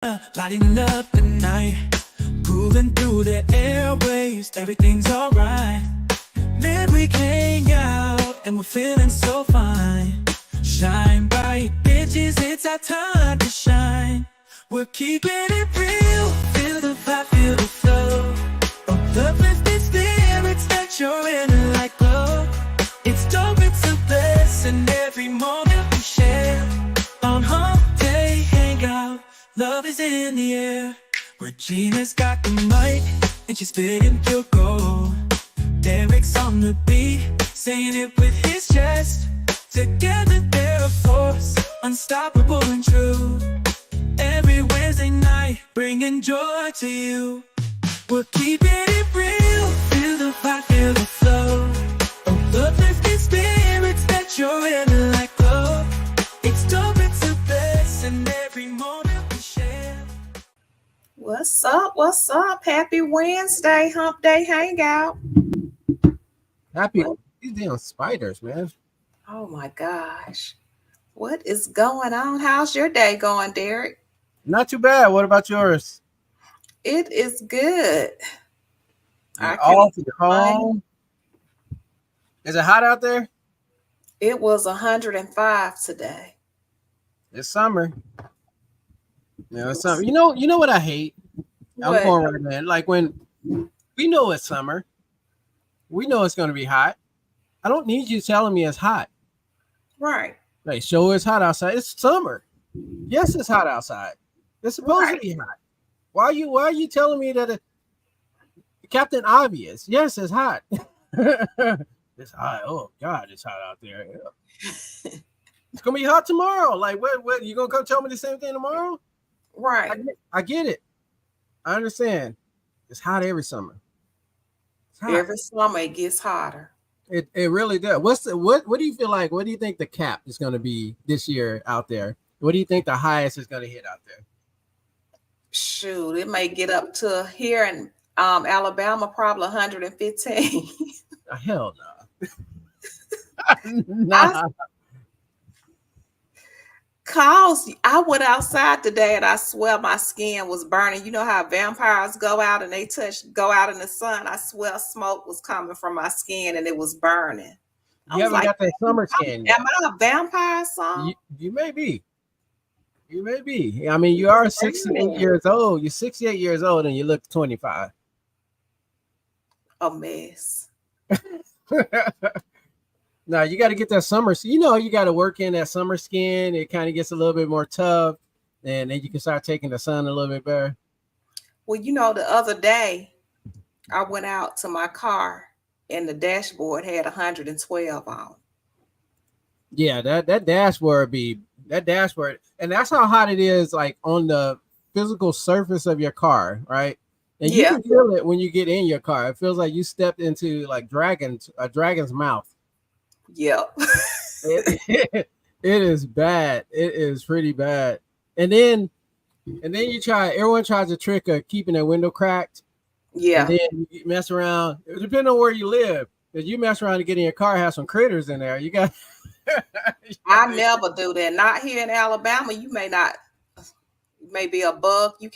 Lighting up the night, cooling through the airwaves, everything's alright. Man, we can hang out and we're feeling so fine. Shine bright, bitches, it's our time to shine. We're keeping it real, feel the vibe, feel the flow. Uplifting spirits that you're in like glow. It's dope, it's a blessing every moment we share. On Humpday Hangout, love is in the air. Regina's got the mic and she's spitting pure gold. Derrick's on the beat, saying it with his chest. Together they're a force, unstoppable and true. Every Wednesday night, bringing joy to you. We're keeping it real, feel the vibe, feel the flow. Uplifting spirits that you're in like glow. It's dope, it's the best, and every moment we share. What's up? What's up? Happy Wednesday, Humpday Hangout. Happy these damn spiders, man. Oh my gosh. What is going on? How's your day going, Derrick? Not too bad. What about yours? It is good. I All can't home. Is it hot out there? It was 105 today. It's summer. It's summer. You know what I hate? What? I'm going right, man. Like when we know it's summer, we know it's gonna be hot. I don't need you telling me it's hot. Right. Like, show it's hot outside. It's summer. Yes, it's hot outside. It's supposed to be hot. Why are you telling me that Captain Obvious? Yes, it's hot. It's hot. Oh God, it's hot out there. Yeah. It's gonna be hot tomorrow. Like, what? You gonna come tell me the same thing tomorrow? Right. I get it. I understand. It's hot every summer. It's hot. Every summer it gets hotter. It really does. What do you feel like? What do you think the cap is going to be this year out there? What do you think the highest is going to hit out there? Shoot, it may get up to here in Alabama, probably 115. Hell no. Nah. Cause I went outside today and I swear my skin was burning. You know how vampires go out and go out in the sun. I swear smoke was coming from my skin and it was burning. You haven't got that summer skin yet. Am I a vampire son? You may be. You may be. I mean, you are 68 years old. You're 68 years old and you look 25. A mess. No, you got to get that summer. You got to work in that summer skin. It kind of gets a little bit more tough, and then you can start taking the sun a little bit better. Well, the other day, I went out to my car, and the dashboard had 112 on. Yeah, that dashboard, and that's how hot it is, like on the physical surface of your car, right? And you can feel it when you get in your car. It feels like you stepped into like a dragon's mouth. Yep. It is bad. It is pretty bad. And then everyone tries a trick of keeping their window cracked. Yeah. And then you mess around. Depending on where you live, if you mess around and get in your car, have some critters in there. You got I never do that. Not here in Alabama. You may be a bug you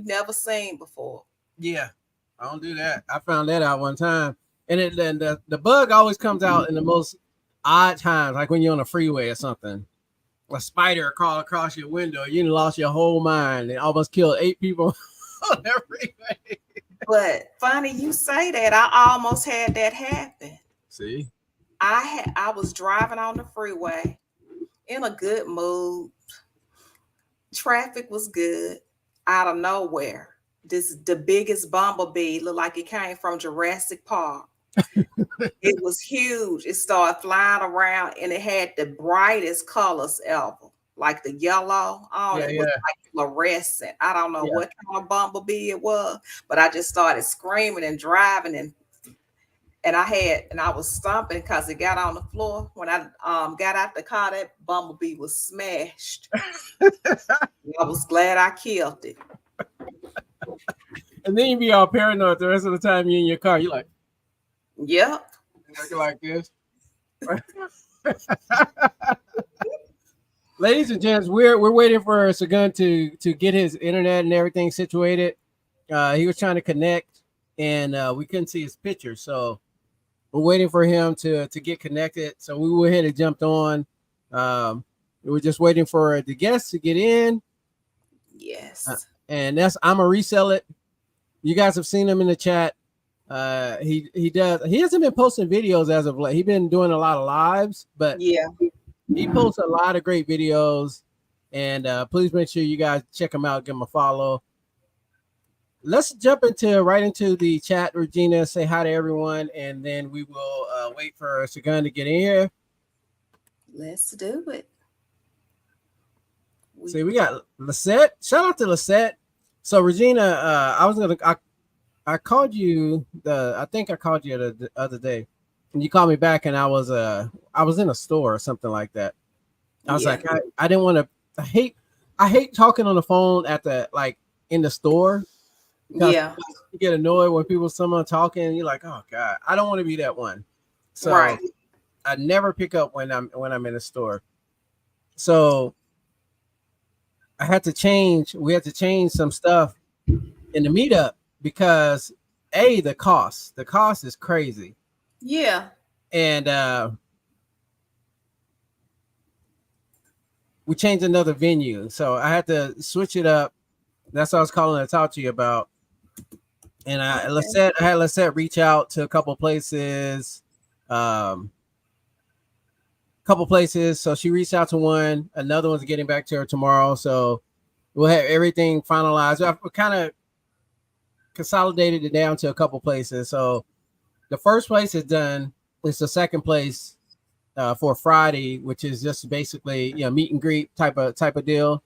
never seen before. Yeah, I don't do that. I found that out one time. And the bug always comes out in the most odd times, like when you're on a freeway or something. A spider crawled across your window, you lost your whole mind and almost killed 8 people on that freeway. But funny you say that. I almost had that happen. See? I was driving on the freeway in a good mood. Traffic was good. Out of nowhere, the biggest bumblebee looked like it came from Jurassic Park. It was huge. It started flying around and it had the brightest colors ever, like the yellow on it was like fluorescent. I don't know what kind of bumblebee it was, but I just started screaming and driving and I was stomping because it got on the floor. When I got out the car, that bumblebee was smashed. I was glad I killed it. And then you be all paranoid the rest of the time you're in your car. You're like, yep. Looking like this. Ladies and gents, we're waiting for Segun to get his internet and everything situated. He was trying to connect, and we couldn't see his picture, so we're waiting for him to get connected. So we went ahead and jumped on. We were just waiting for the guests to get in. Yes. And that's Immaresellit. You guys have seen him in the chat. He hasn't been posting videos as of late. He's been doing a lot of lives, but Yeah. he posts a lot of great videos. And please make sure you guys check him out, give him a follow. Let's jump right into the chat, Regina. Say hi to everyone, and then we will wait for Segun to get in here. Let's do it. See, we got Lisette. Shout out to Lisette. So Regina, I called you I think I called you the other day, and you called me back, and I was in a store or something like that. I was like, I didn't want to. I hate talking on the phone at the in the store. Yeah, you get annoyed when someone talking, and you're like, oh God, I don't want to be that one. So right. I never pick up when I'm in a store. So we had to change some stuff in the meetup because the cost is crazy. Yeah. And we changed another venue. So I had to switch it up. That's what I was calling to talk to you about. And I had Lisette reach out to a couple places. So she reached out to one. Another one's getting back to her tomorrow. So we'll have everything finalized. I've kind of consolidated it down to a couple places. So the first place is done. It's the second place for Friday, which is just basically meet and greet type of deal.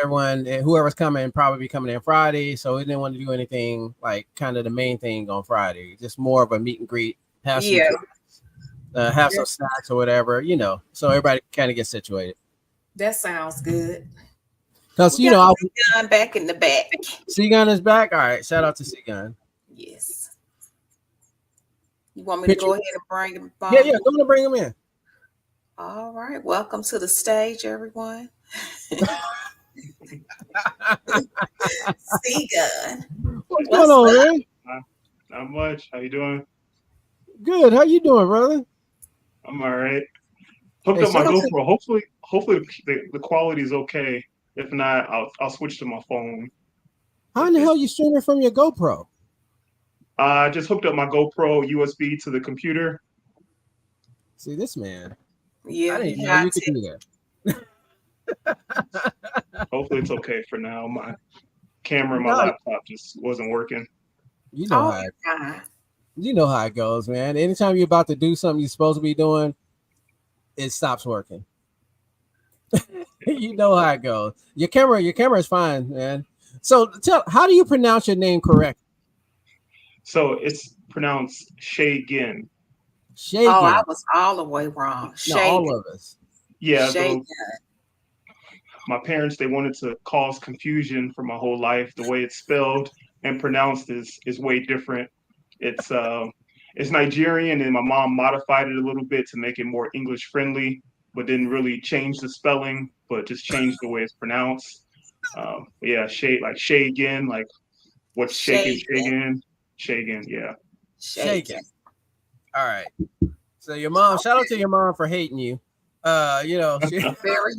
Everyone, whoever's coming, probably be coming in Friday. So we didn't want to do anything like kind of the main thing on Friday. Just more of a meet and greet. Have some snacks or whatever, so everybody kind of gets situated. That sounds good. Because Segun back in the back. Segun is back. All right, shout out to Segun. Yes. You want me to go ahead and bring him? Yeah, go to bring him in. All right, welcome to the stage, everyone. Segun. What's going on, man? Not much. How you doing? Good. How you doing, brother? I'm all right. Hooked up my GoPro. Hopefully the quality is okay. If not, I'll switch to my phone. How in the hell you streaming from your GoPro? I just hooked up my GoPro USB to the computer. See this man. Yeah, I didn't know you could do that. Hopefully it's okay for now. My camera and my laptop just wasn't working. You know how it goes, man. Anytime you're about to do something you're supposed to be doing, it stops working. You know how it goes. Your camera is fine, man. So how do you pronounce your name correctly? So it's pronounced Segun. Oh, I was all the way wrong. No, all of us. Yeah. My parents, they wanted to cause confusion for my whole life. The way it's spelled and pronounced is way different. It's Nigerian, and my mom modified it a little bit to make it more English friendly, but didn't really change the spelling, but just changed the way it's pronounced. Segun, like what's shaking? Segun, yeah. Shaking. All right. So your mom, shout out to your mom for hating you. Very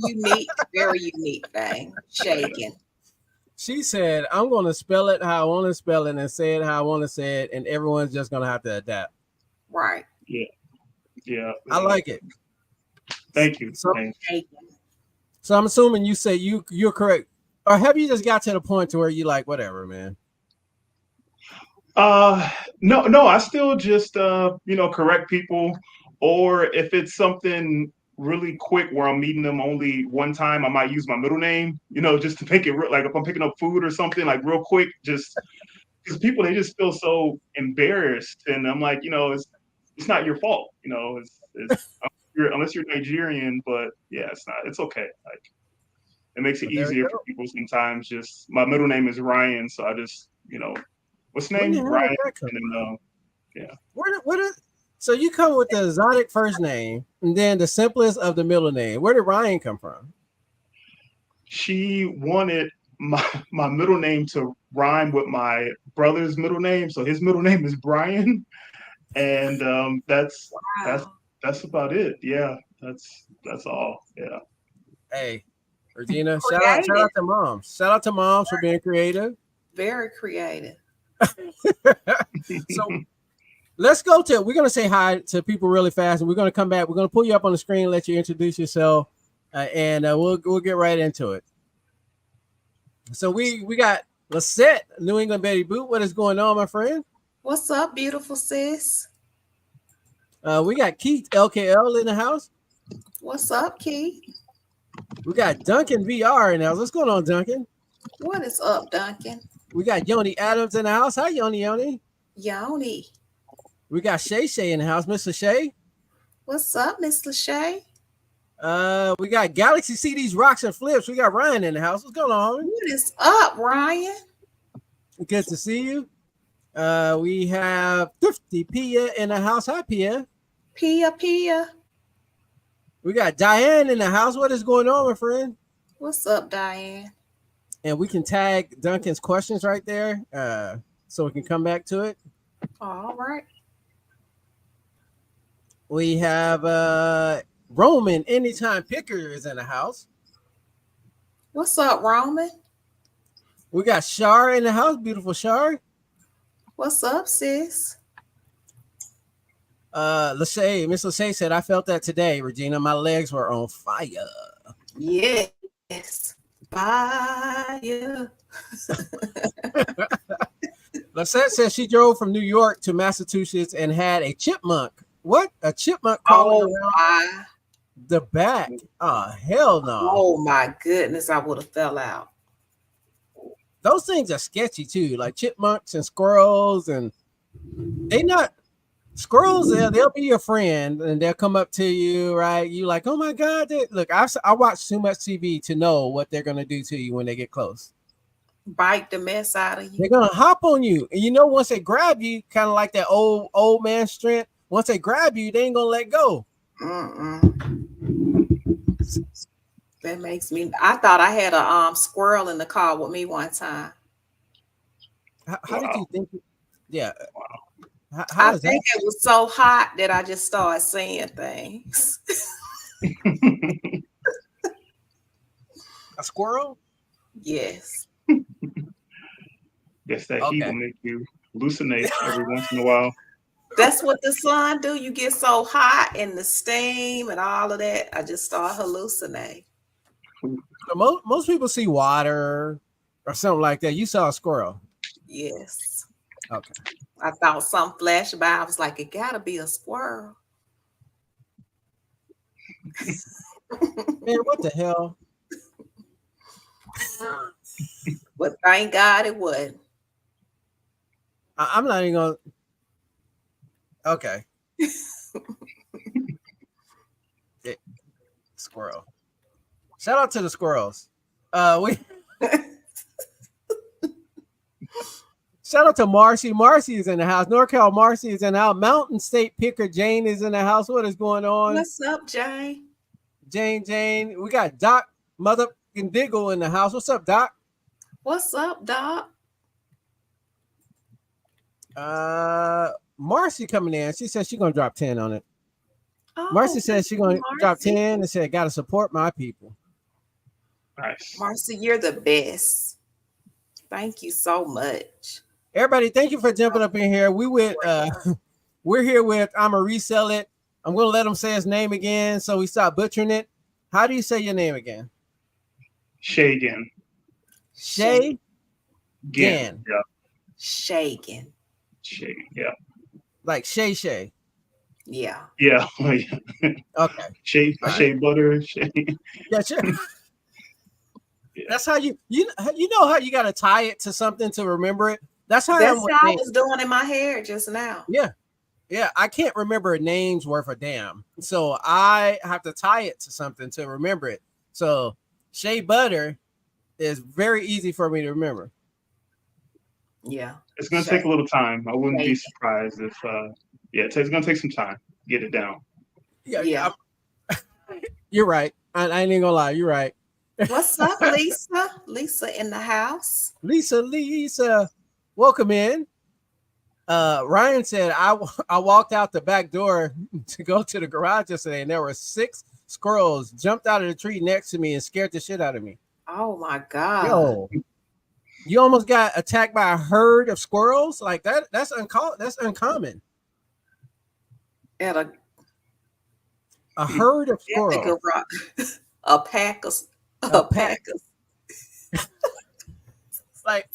unique thing. Shaking. She said, I'm going to spell it how I want to spell it and say it how I want to say it, and everyone's just going to have to adapt. Right. Yeah. I like it. Thank you. So I'm assuming you say you're correct. Or have you just got to the point to where you like, whatever, man? No, I still just, correct people. Or if it's something really quick where I'm meeting them only one time, I might use my middle name, just to make it like if I'm picking up food or something, like real quick, just because people, they just feel so embarrassed. And I'm like, it's not your fault, unless you're Nigerian, but yeah, it's okay. Like it makes it easier for people sometimes. Just my middle name is Ryan. So I just, what's the name? Ryan. And then, yeah. So you come with the exotic first name and then the simplest of the middle name. Where did Ryan come from? She wanted my middle name to rhyme with my brother's middle name, so his middle name is Brian, and that's Wow. that's about it. Yeah, that's all. Yeah. Hey, Regina, shout Creative. out to moms. Shout out to moms for being creative. Very creative. So let's go to. We're gonna say hi to people really fast, and we're gonna come back. We're gonna pull you up on the screen, and let you introduce yourself, and we'll get right into it. So we got Lisette, New England Betty Boot. What is going on, my friend? What's up, beautiful sis? We got Keith LKL in the house. What's up, Keith? We got Duncan VR in the house. What's going on, Duncan? What is up, Duncan? We got Yoni Adams in the house. Hi, Yoni. Yoni. We got Shay in the house. Mr. Shay. What's up, Miss Lachey? We got Galaxy CDs, Rocks and Flips. We got Ryan in the house. What's going on? What is up, Ryan? Good to see you. We have 50 Pia in the house. Hi, Pia. Pia. We got Diane in the house. What is going on, my friend? What's up, Diane? And we can tag Duncan's questions right there, so we can come back to it. All right. We have Roman Anytime Picker is in the house. What's up, Roman? We got Shar in the house. Beautiful Shar. What's up, sis? Miss Lachey said, I felt that today, Regina. My legs were on fire. Yes. Fire. Lachey said she drove from New York to Massachusetts and had a chipmunk. What? A chipmunk crawling around my. the back? Oh, hell no. Oh, my goodness. I would have fell out. Those things are sketchy, too. Like chipmunks and squirrels. And they not... Squirrels, they'll be your friend and they'll come up to you, right? You like, oh my God. Look, I watch too much TV to know what they're going to do to you when they get close. Bite the mess out of you. They're going to hop on you. And you know, once they grab you, kind of like that old man strength, once they grab you, they ain't going to let go. That makes me, I thought I had a squirrel in the car with me one time. How did you think? Yeah. Wow. How I think it was so hot that I just started saying things. A squirrel? Yes. Yes, that heat will make you hallucinate every once in a while. That's what the sun do. You get so hot and the steam and all of that. I just start hallucinating. So most people see water or something like that. You saw a squirrel. Yes. Okay. I thought something flashed by. I was like, it gotta be a squirrel. Man, what the hell? But thank God it wasn't. I'm not even gonna. Okay. Squirrel. Shout out to the squirrels. Shout out to Marcy. Marcy is in the house. NorCal Marcy is in the house. Mountain State Picker Jane is in the house. What is going on? What's up, Jane? Jane. We got Doc Motherfucking Diggle in the house. What's up, Doc? What's up, Doc? Marcy coming in. She said she's gonna drop 10 on it. Oh, Marcy said she's gonna drop 10 and said, gotta support my people. Nice. Marcy, you're the best. Thank you so much. Everybody, thank you for jumping up in here. We're here with Immaresellit. I'm gonna let him say his name again so we stop butchering it. How do you say your name again? Shagan. Shay? Gan. Yeah. Shagan. Shagan. Yeah. Like Shay. Yeah. Yeah. Okay. Shea butter. Shea. Yeah, sure. Yeah. That's how you know how you gotta tie it to something to remember it. That's how I was doing in my hair just now. Yeah, I can't remember a name's worth a damn. So I have to tie it to something to remember it. So shea butter is very easy for me to remember. Yeah. It's gonna take a little time. I wouldn't be surprised if Yeah, it's gonna take some time. Get it down. Yeah, Yeah. you're right. I ain't even gonna lie. You're right. What's up, Lisa? Lisa in the house. Lisa, welcome in. Ryan said I walked out the back door to go to the garage yesterday, and there were 6 squirrels jumped out of the tree next to me and scared the shit out of me. Oh my God. Yo, you almost got attacked by a herd of squirrels like that. That's uncommon. At A herd of a squirrels. garage. A pack of A a pack. pack of Like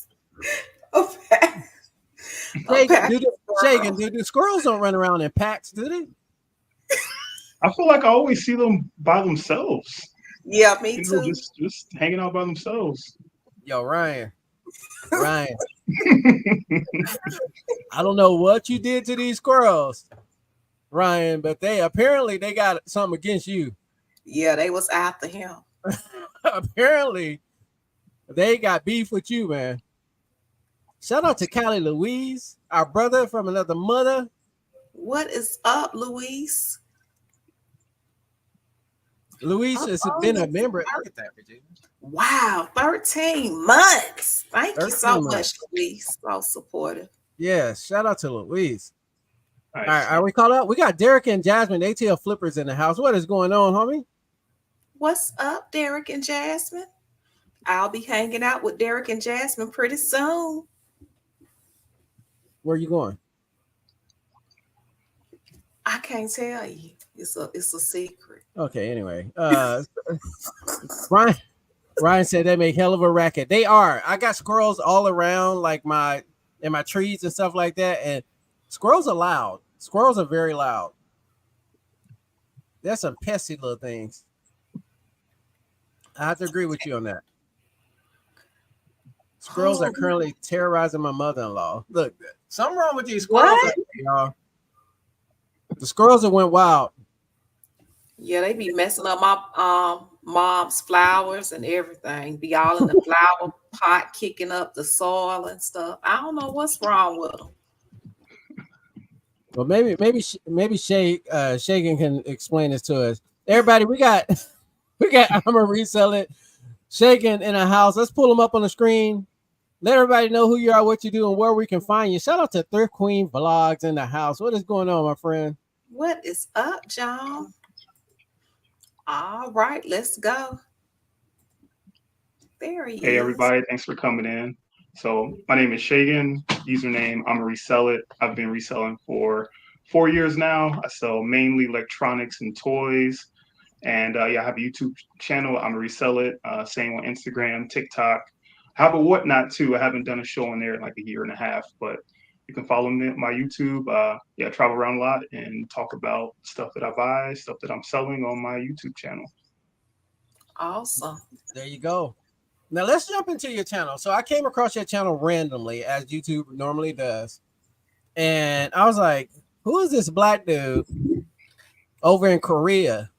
a pack, a Shagan, pack of Shagan, squirrels. do squirrels don't run around in packs, do they? I feel like I always see them by themselves. Yeah, me too. Just hanging out by themselves. Yo, Ryan, I don't know what you did to these squirrels, Ryan, but they got something against you. Yeah, they was after him. Apparently, they got beef with you, man. Shout out to Callie Louise, our brother from another mother. What is up, Luis? Luis has been a member. Look at that, Virginia. Wow, 13 months. Thank you so 13 much, months. Luis. So supportive. Yeah, shout out to Louise. All Nice. right, are we caught up? We got Derrick and Jasmine ATL Flippers in the house. What is going on, homie? What's up, Derrick and Jasmine? I'll be hanging out with Derrick and Jasmine pretty soon. Where are you going? I can't tell you. It's a secret. Okay, anyway. Ryan Ryan said they make hell of a racket. They are. I got squirrels all around, like my trees and stuff like that. And squirrels are loud. Squirrels are very loud. There's some pesky little things. I have to agree with you on that. Squirrels are currently terrorizing my mother-in-law. Look, something wrong with these squirrels, What? y'all. The squirrels that went wild. Yeah, they be messing up my mom's flowers and everything. Be all in the flower pot, kicking up the soil and stuff. I don't know what's wrong with them. Well, maybe Shagan can explain this to us. Everybody, we got I'm gonna resell it. Shagan in a house. Let's pull them up on the screen. Let everybody know who you are, what you do, and where we can find you. Shout out to Thrift Queen Vlogs in the house. What is going on, my friend? What is up, John? All right, let's go. There he Hey is. everybody, thanks for coming in. So my name is Shagan, username Immaresellit. I've been reselling for 4 years now. I sell mainly electronics and toys. And yeah, I have a YouTube channel, Immaresellit, same on Instagram, TikTok. I have a whatnot too. I haven't done a show on there in like a year and a half, but you can follow me on my YouTube. Yeah, I travel around a lot and talk about stuff that I buy, stuff that I'm selling on my YouTube channel. Awesome. There you go. Now let's jump into your channel. So I came across your channel randomly, as YouTube normally does, and I was like, "Who is this black dude over in Korea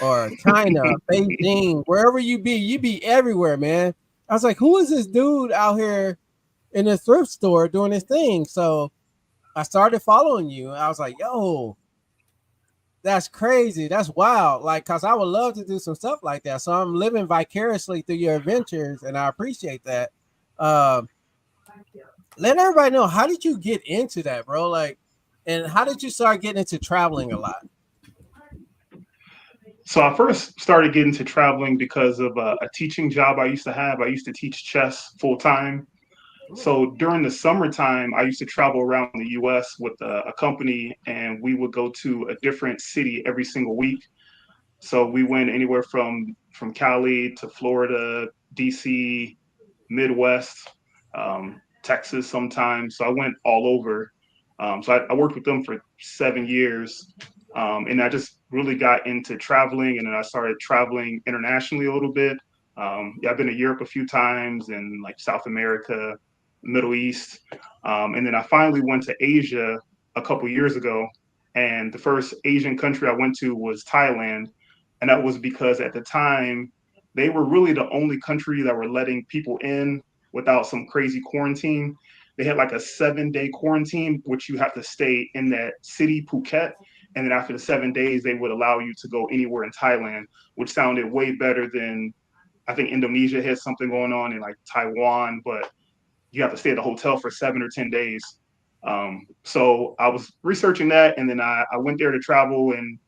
or China, Beijing, wherever you be everywhere, man." I was like, "Who is this dude out here in the thrift store doing his thing?" So I started following you. I was like, "Yo, that's crazy. That's wild." Like, cause I would love to do some stuff like that. So I'm living vicariously through your adventures, and I appreciate that. Um, Let everybody know, how did you get into that, bro? Like, and how did you start getting into traveling a lot? So I first started getting to traveling because of a teaching job I used to have. I used to teach chess full time. So during the summertime, I used to travel around the U.S. with a company, and we would go to a different city every single week. So we went anywhere from Cali to Florida, DC, Midwest, Texas sometimes. So I went all over. So I worked with them for 7 years. And I just really got into traveling, and then I started traveling internationally a little bit. Yeah, I've been to Europe a few times, and like South America, Middle East. And then I finally went to Asia a couple years ago. And the first Asian country I went to was Thailand. And that was because at the time, they were really the only country that were letting people in without some crazy quarantine. they had like a 7-day quarantine, which you have to stay in that city, Phuket. And then after the 7 days, they would allow you to go anywhere in Thailand, which sounded way better than I think Indonesia has something going on in like Taiwan, but you have to stay at the hotel for 7 or 10 days. So I was researching that, and then I went there to travel, and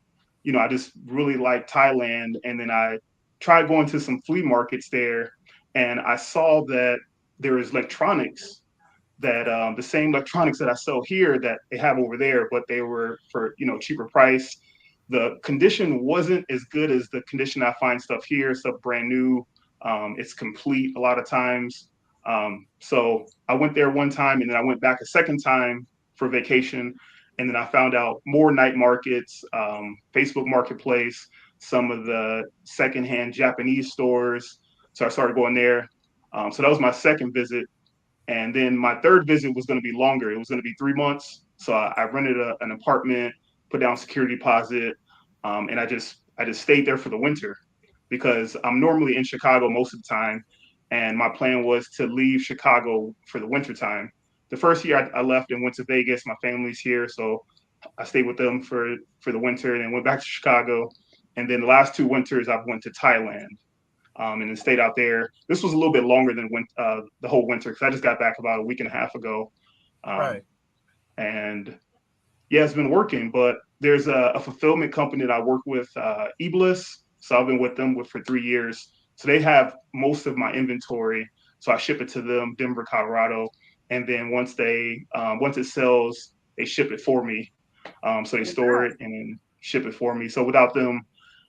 I just really liked Thailand. And then I tried going to some flea markets there, and I saw that there is electronics that the same electronics that I sell here that they have over there, but they were for cheaper price. The condition wasn't as good as the condition I find stuff here. Stuff brand new. It's complete a lot of times. So I went there one time, and then I went back a second time for vacation, and then I found out more night markets, Facebook Marketplace, some of the secondhand Japanese stores. So I started going there. So that was my second visit. And then my third visit was going to be longer. It was going to be 3 months. So I rented an apartment, put down security deposit, and I just stayed there for the winter because I'm normally in Chicago most of the time. And my plan was to leave Chicago for the winter time. The first year I left and went to Vegas. My family's here, so I stayed with them for the winter and then went back to Chicago. And then the last 2 winters I went to Thailand, and then stayed out there. This was a little bit longer than the whole winter because I just got back about a week and a half ago. Um, Right. and yeah, it's been working, but there's a fulfillment company that I work with, eBliss. So I've been with them for 3 years. So they have most of my inventory. So I ship it to them, Denver, Colorado, and then once it sells, they ship it for me. So they store it and then ship it for me. So without them,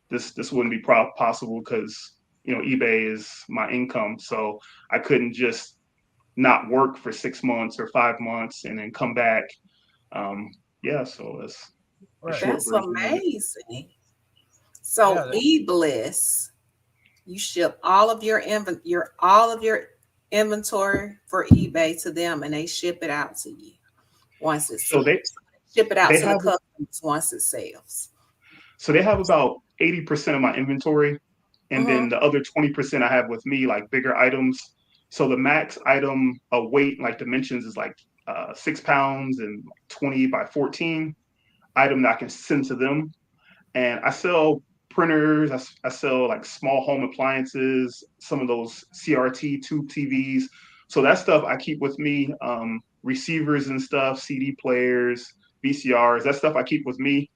this wouldn't be possible because eBay is my income. So I couldn't just not work for 6 months or 5 months and then come back. Yeah, so that's a Right. short That's version of it. amazing. So Yeah. eBliss, you ship all of your inventory for eBay to them, and they ship it out to you once it So sells. Ship it out they to the have customers once it sells. about 80% of my inventory, and Mm-hmm. then the other 20% I have with me, like bigger items. So the max item weight, like dimensions, is like 6 pounds and 20 by 14 item that I can send to them. And I sell printers. I sell like small home appliances, some of those CRT tube TVs. So that stuff I keep with me. Receivers and stuff, CD players, VCRs. That stuff I keep with me.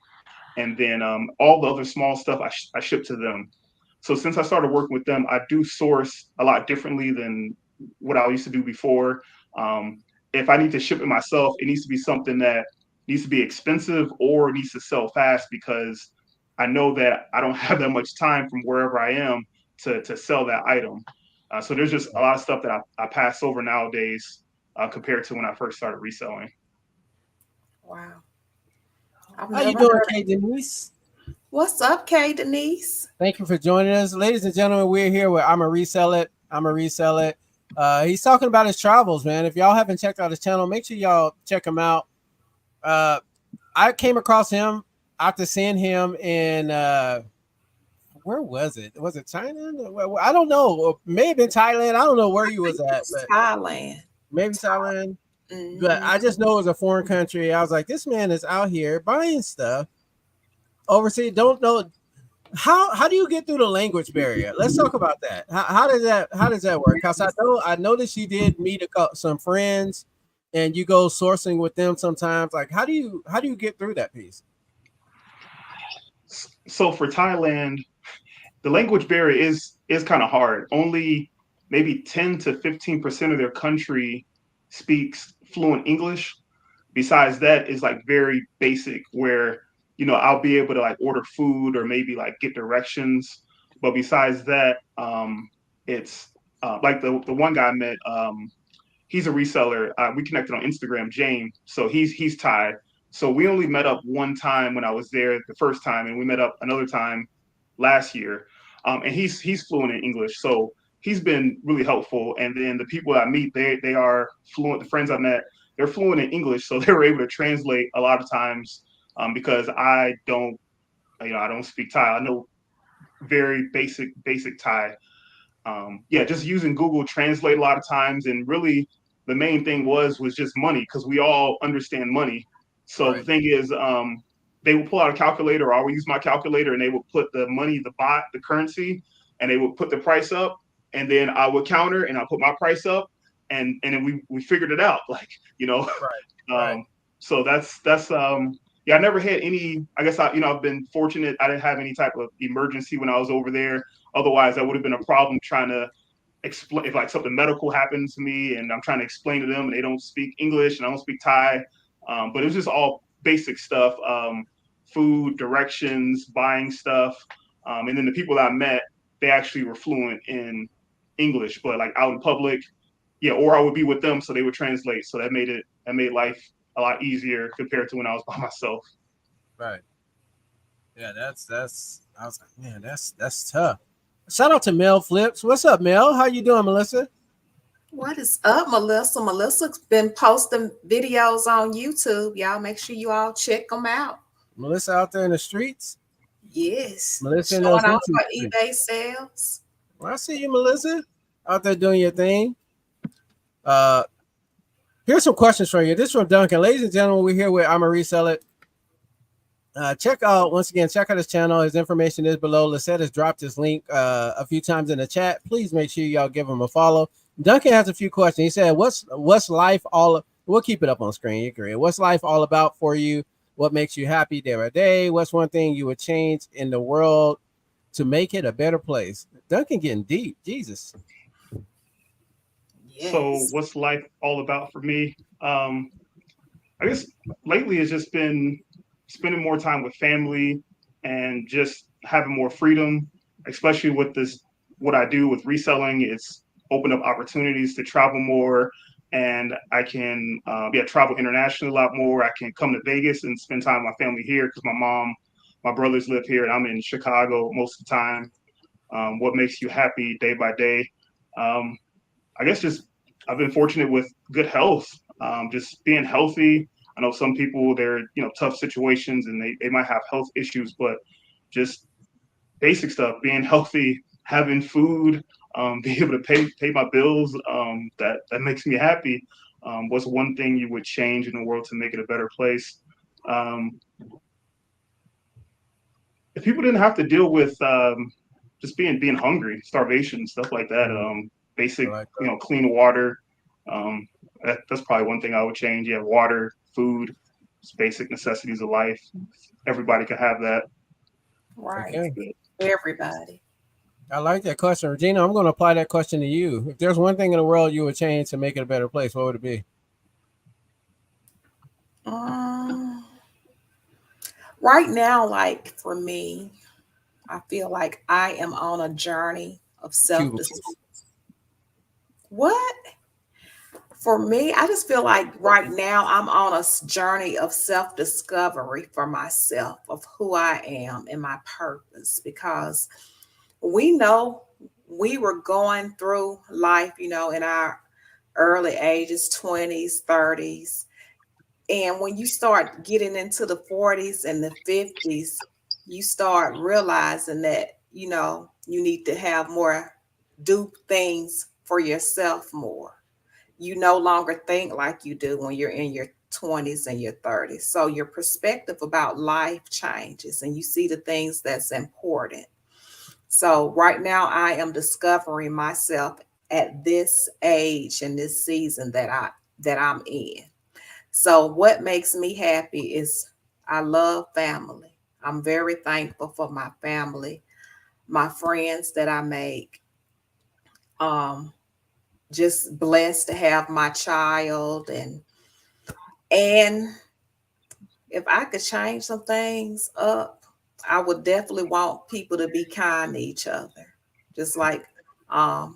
And then all the other small stuff I ship to them. So since I started working with them, I do source a lot differently than what I used to do before. Um, if I need to ship it myself, it needs to be something that needs to be expensive or needs to sell fast because I know that I don't have that much time from wherever I am to sell that item. So there's just a lot of stuff that I pass over nowadays compared to when I first started reselling. Wow. I've How you never doing, heard. Kay Denise? What's up, Kay Denise? Thank you for joining us, ladies and gentlemen. We're here with I'm a Resell It. I'm a Resell It. He's talking about his travels, man. If y'all haven't checked out his channel, make sure y'all check him out. I came across him after seeing him in where was it? Was it China? I don't know. Maybe in Thailand. I don't know where he was at, but Thailand. maybe Thailand. But Mhm. I just know it's a foreign country. I was like, this man is out here buying stuff overseas. Don't know how do you get through the language barrier? Let's talk about that. How does that work? Because I noticed you did meet some friends, and you go sourcing with them sometimes. Like, how do you get through that piece? So for Thailand, the language barrier is kind of hard. Only maybe 10 to 15% of their country speaks fluent English. Besides that is like very basic where I'll be able to like order food or maybe like get directions. But besides that, it's like the one guy I met. He's a reseller. We connected on Instagram, James. So he's Thai. So we only met up one time when I was there the first time, and we met up another time last year. And he's fluent in English, so he's been really helpful. And then the people I meet, they are fluent. The friends I met, they're fluent in English, so they were able to translate a lot of times because I don't speak Thai. I know very basic Thai. Yeah, just using Google Translate a lot of times, and really the main thing was just money, because we all understand money. So the thing is, they would pull out a calculator, or I would use my calculator, and they would put the money, the currency, and they would put the price up, and then I would counter and I put my price up, and then we figured it out, like, you know. Right. So yeah, I never had any, I guess I've been fortunate. I didn't have any type of emergency when I was over there. Otherwise, that would have been a problem trying to explain if like something medical happens to me and I'm trying to explain to them and they don't speak English and I don't speak Thai. But it was just all basic stuff, food, directions, buying stuff. And then the people that I met, they actually were fluent in English, but like out in public, yeah, or I would be with them, so they would translate. So that made life a lot easier compared to when I was by myself. Right. Yeah, that's I was like, man, that's tough. Shout out to Mel Flips. What's up, Mel? How you doing, Melissa? What is up, Melissa? Melissa's been posting videos on YouTube. Y'all make sure you all check them out. Melissa out there in the streets. Yes. Melissa in Showing those off YouTube her streets. eBay sales. Well, I see you, Melissa, out there doing your thing. Here's some questions for you. This is from Duncan. Ladies and gentlemen, we're here with Immaresellit. Check out his channel. His information is below. Lisette has dropped his link a few times in the chat. Please make sure y'all give him a follow. Duncan has a few questions. He said, "What's life all?" We'll keep it up on screen. You agree? What's life all about for you? What makes you happy day by day? What's one thing you would change in the world to make it a better place? Duncan getting deep. Jesus. Yes. So what's life all about for me? I guess lately it's just been spending more time with family and just having more freedom, especially with what I do with reselling. It's opened up opportunities to travel more, and I can travel internationally a lot more. I can come to Vegas and spend time with my family here because my brothers live here, and I'm in Chicago most of the time. What makes you happy day by day? I guess just I've been fortunate with good health, just being healthy. I know some people, they're, tough situations and they might have health issues, but just basic stuff, being healthy, having food, being able to pay my bills, that makes me happy. What's one thing you would change in the world to make it a better place? If people didn't have to deal with just being hungry, starvation, stuff like that, basic, clean water. That's probably one thing I would change. Yeah, water, food, just basic necessities of life. Everybody can have that. Right. Okay. Everybody. I like that question, Regina. I'm going to apply that question to you. If there's one thing in the world you would change to make it a better place, what would it be? Right now, like for me, I feel like I am on a journey of self-discovery. What? For me, I just feel like right now I'm on a journey of self-discovery for myself, of who I am and my purpose, because we know we were going through life, in our early ages, 20s, 30s. And when you start getting into the 40s and the 50s, you start realizing that, you need to have more, do things for yourself more. You no longer think like you do when you're in your 20s and your 30s. So your perspective about life changes and you see the things that's important. So right now I am discovering myself at this age and this season that I'm in. So what makes me happy is I love family. I'm very thankful for my family, my friends that I make. Just blessed to have my child, and if I could change some things up, I would definitely want people to be kind to each other. Just like I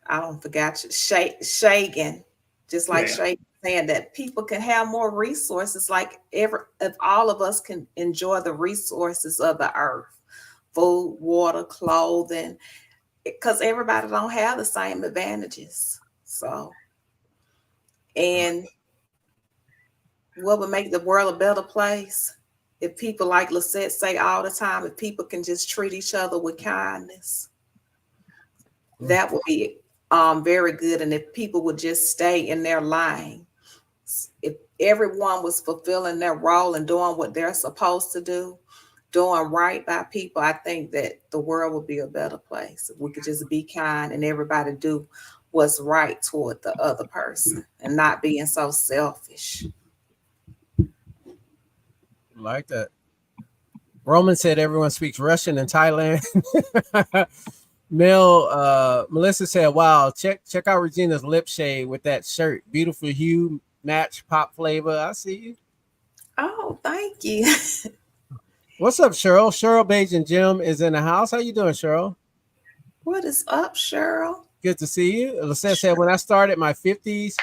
don't forget Shagan, just like Shagan saying that people can have more resources, like if all of us can enjoy the resources of the earth, food, water, clothing, because everybody don't have the same advantages. So, and what would make the world a better place? If people, like Lisette say all the time, if people can just treat each other with kindness, that would be very good. And if people would just stay in their lane, if everyone was fulfilling their role and doing what they're supposed to do, doing right by people, I think that the world would be a better place if we could just be kind and everybody do what's right toward the other person and not being so selfish. Like that. Roman said everyone speaks Russian in Thailand. Melissa said, "Wow, check out Regina's lip shade with that shirt. Beautiful hue, match pop flavor. I see you." Oh, thank you. What's up, Cheryl? Cheryl Beige and Jim is in the house. How you doing, Cheryl? What is up, Cheryl? Good to see you. Lisette said, "When I started my 50s,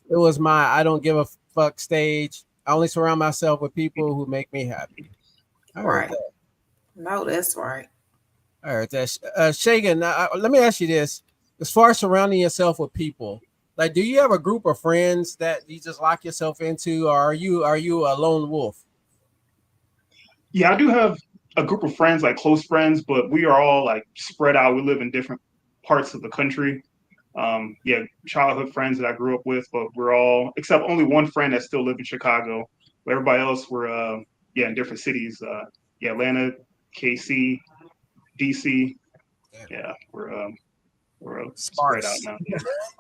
it was my I don't give a fuck stage. I only surround myself with people who make me happy." I heard Right. that. No, that's right. I heard that. Shagan, let me ask you this: as far as surrounding yourself with people, like, do you have a group of friends that you just lock yourself into, or are you a lone wolf? Yeah, I do have a group of friends, like close friends, but we are all like spread out. We live in different parts of the country. Yeah, childhood friends that I grew up with, but we're all except only one friend that still live in Chicago. But everybody else we're yeah in different cities. Yeah, Atlanta, KC, DC. Damn. Yeah, we're spread out Sparse. now.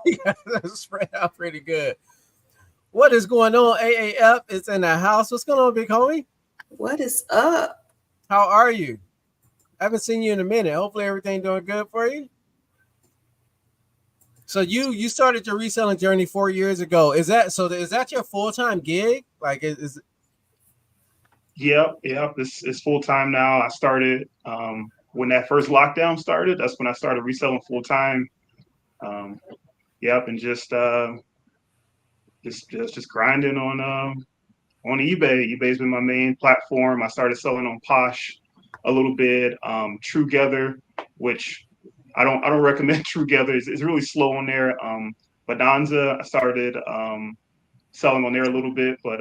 Yeah, spread out pretty good. What is going on? AAF is in the house. What's going on, big homie? What is up? How are you? I haven't seen you in a minute. Hopefully everything doing good for you. So you started your reselling journey 4 years ago. Is that your full-time gig? Like is Yep. It's full time now. I started when that first lockdown started. That's when I started reselling full time. Um, yep, and just grinding on eBay. eBay's been my main platform. I started selling on Posh a little bit. Truegether, which I don't recommend Truegether. It's really slow on there. Bonanza, I started selling on there a little bit, but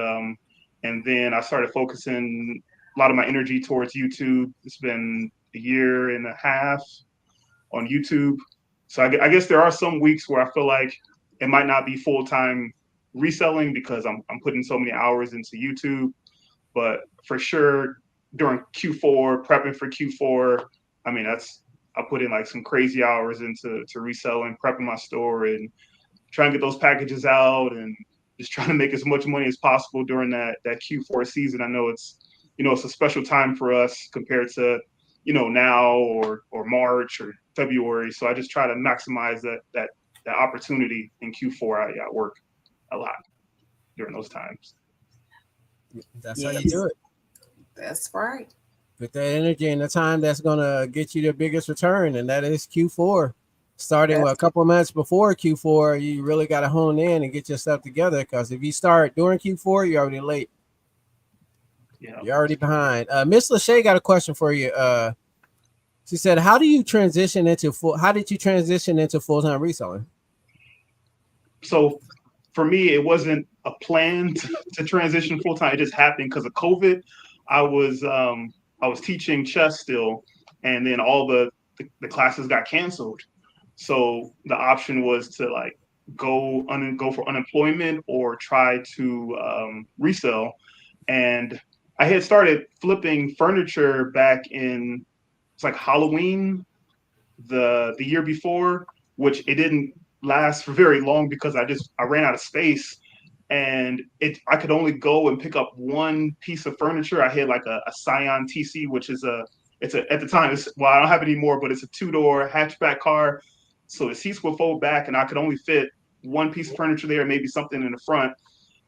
and then I started focusing a lot of my energy towards YouTube. It's been a year and a half on YouTube. So I guess there are some weeks where I feel like it might not be full time reselling because I'm putting so many hours into YouTube. But for sure, during Q4, prepping for Q4, I mean I put in like some crazy hours into reselling, prepping my store, and trying to get those packages out, and just trying to make as much money as possible during that Q4 season. I know it's a special time for us compared to now or March or February. So I just try to maximize that opportunity in Q4. I work a lot during those times. that's how you Yes, do it? that's right. With that energy and the time that's gonna get you the biggest return, and that is Q4. Starting a That's couple of months before Q4, you really got to hone in and get your stuff together. Because if you start during Q4, you're already late. Yeah. You're already behind. Miss Lachey got a question for you. She said, "How do you transition into full? How did you transition into full time reselling?" So for me, it wasn't a plan to transition full time. It just happened because of COVID. I was teaching chess still, and then all the classes got canceled. So the option was to like go for unemployment or try to resell. And I had started flipping furniture back in it's like Halloween the year before, which it didn't last for very long because I ran out of space, and I could only go and pick up one piece of furniture. I had like a Scion TC, which is it's a at the time well, I don't have it anymore, but it's a two-door hatchback car. So the seats will fold back, and I could only fit one piece of furniture there, maybe something in the front.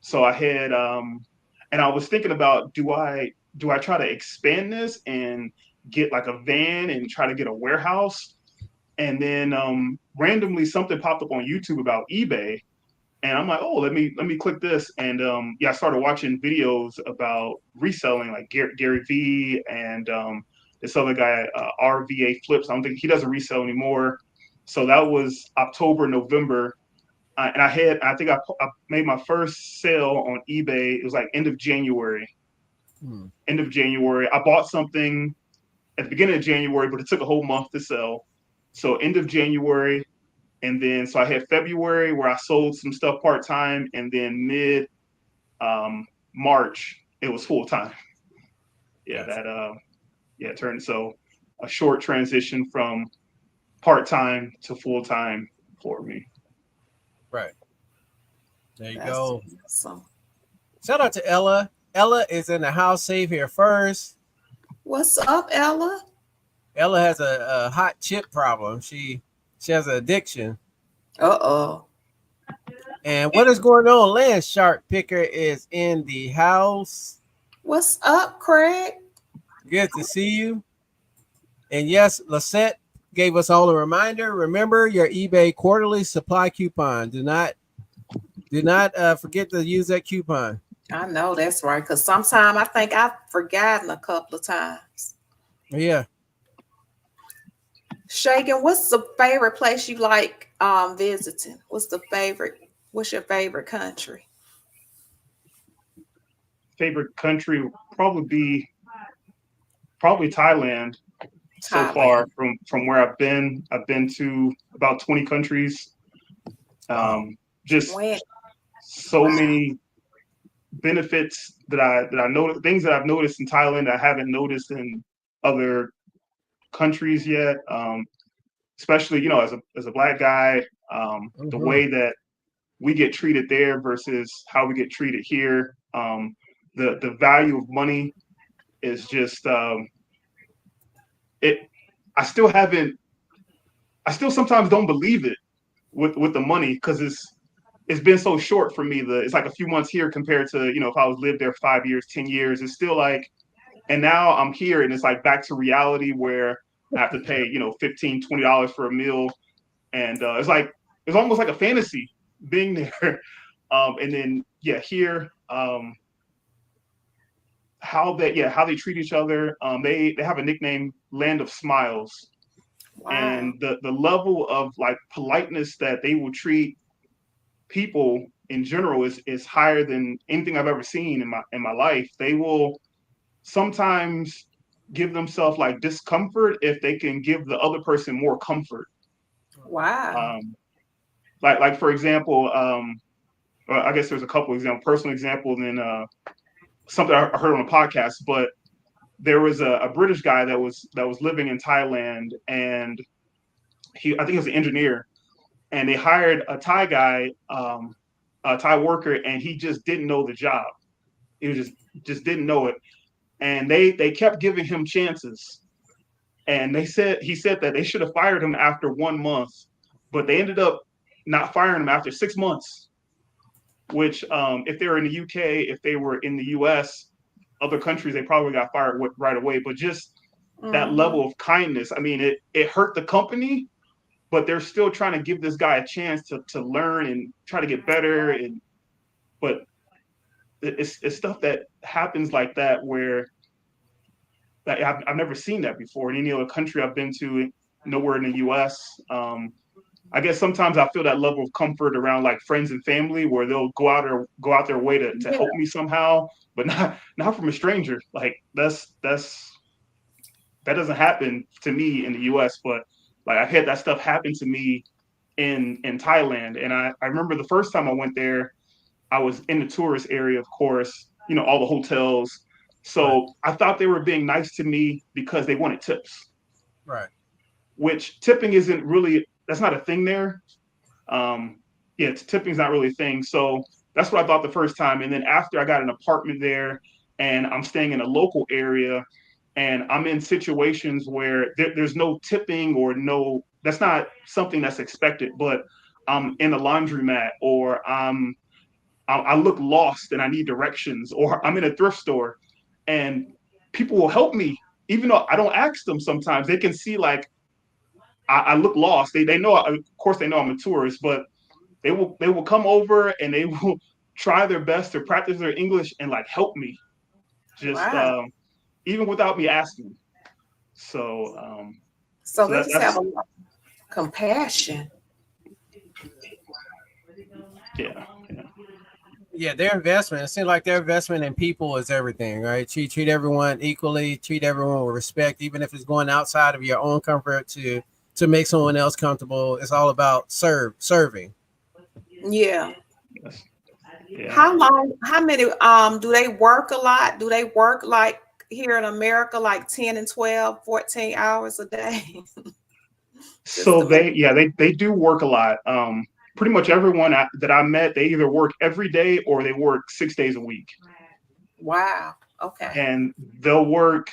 So I had and I was thinking about do I try to expand this and get like a van and try to get a warehouse, and then randomly something popped up on YouTube about eBay, and I'm like, oh, let me click this, and yeah, I started watching videos about reselling, like Gary V and this other guy RVA Flips. I don't think he doesn't resell anymore. So that was October, November, and I think I made my first sale on eBay. It was like end of January. Hmm. End of January, I bought something at the beginning of January, but it took a whole month to sell. So end of January, And then so I had February where I sold some stuff part time, and then mid March it was full time. Yeah, Gotcha. it turned so a short transition from part time to full time for me. Right. There you That's go. awesome. Shout out to Ella. Ella is in the house save here first. What's up, Ella? Ella has a hot chip problem. She has an addiction. Uh-oh. And what is going on? Land Shark Picker is in the house. What's up, Craig? Good to see you. And yes, Lisette gave us all a reminder. Remember your eBay quarterly supply coupon. Do not forget to use that coupon. I know that's right, because sometimes I think I've forgotten a couple of times. Yeah. Shagan, what's the favorite place you like visiting? What's your favorite country? Favorite country would probably be Thailand so far Thailand. from where I've been. I've been to about 20 countries. Just so many benefits that I noticed, things that I've noticed in Thailand that I haven't noticed in other countries yet. Especially, as a black guy, the way that we get treated there versus how we get treated here. The value of money is just it. I still haven't. I still sometimes don't believe it with the money because it's been so short for me. It's like a few months here compared to if I was lived there 5 years, 10 years. It's still like, and now I'm here and it's like back to reality where I have to pay $15-$20 for a meal, and it's almost like a fantasy being there. And then here. How they treat each other. They have a nickname, Land of Smiles. Wow. And the level of like politeness that they will treat people in general is higher than anything I've ever seen in my life. They will sometimes give themselves like discomfort if they can give the other person more comfort. Wow. Like for example, I guess there's a couple examples, personal example, and then something I heard on a podcast, but there was a British guy that was living in Thailand, and I think he was an engineer, and they hired a Thai guy, a Thai worker, and he just didn't know the job. He was just didn't know it, and they kept giving him chances, and he said that they should have fired him after 1 month, but they ended up not firing him after 6 months. Which, if they were in the UK, if they were in the US, other countries, they probably got fired right away. But just that level of kindness, I mean, it hurt the company, but they're still trying to give this guy a chance to learn and try to get better. But it's stuff that happens like that where I've never seen that before in any other country I've been to, nowhere in the US. I guess sometimes I feel that level of comfort around like friends and family where they'll go out their way to help me somehow, but not from a stranger. Like that doesn't happen to me in the US, but like I've had that stuff happen to me in Thailand. And I remember the first time I went there, I was in the tourist area, of course, all the hotels. So I thought they were being nice to me because they wanted tips. Right. Which tipping isn't really, that's not a thing there. Tipping's not really a thing. So that's what I thought the first time. And then after I got an apartment there and I'm staying in a local area and I'm in situations where there's no tipping or that's not something that's expected, but I'm in a laundromat or I look lost and I need directions, or I'm in a thrift store and people will help me, even though I don't ask them sometimes. They can see like, I look lost. They know, of course, they know I'm a tourist, but they will come over and they will try their best to practice their English and like help me, just even without me asking. So they just have a lot of compassion. Yeah, their investment. It seems like their investment in people is everything, right? Treat everyone equally, treat everyone with respect, even if it's going outside of your own comfort to to make someone else comfortable. It's all about serving. Yeah. Yes. Yeah. How long, how many do they work a lot? Do they work like here in America like 10 and 12, 14 hours a day? Just So to make they do work a lot. Pretty much everyone that I met, they either work every day or they work 6 days a week, wow. Okay. and they'll work,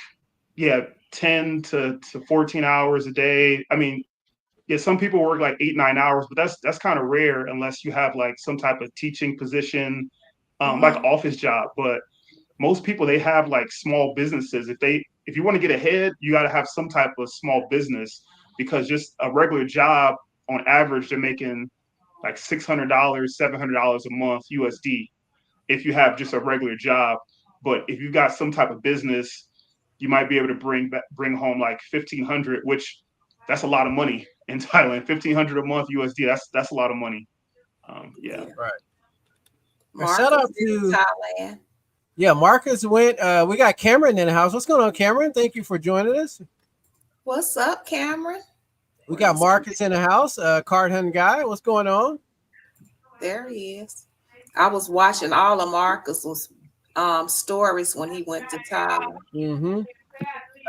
yeah, 10 to 14 hours a day. I mean, yeah, some people work like 8 9 hours, but that's kind of rare unless you have like some type of teaching position, like Hmm. an office job. But most people, they have like small businesses. If you want to get ahead, you got to have some type of small business, because just a regular job, on average, they're making like $600, $700 a month USD if you have just a regular job. But if you've got some type of business, you might be able to bring home like 1,500, which that's a lot of money in Thailand. 1,500 a month USD. That's a lot of money. Yeah. Yeah. Right. And shout Marcus out been in to Thailand. yeah, Marcus went. We got Cameron in the house. What's going on, Cameron? Thank you for joining us. What's up, Cameron? We Where got is he? Marcus in the house. Card hunting guy. What's going on? There he is. I was watching all of Marcus's stories when he went to Thailand. Mm-hmm.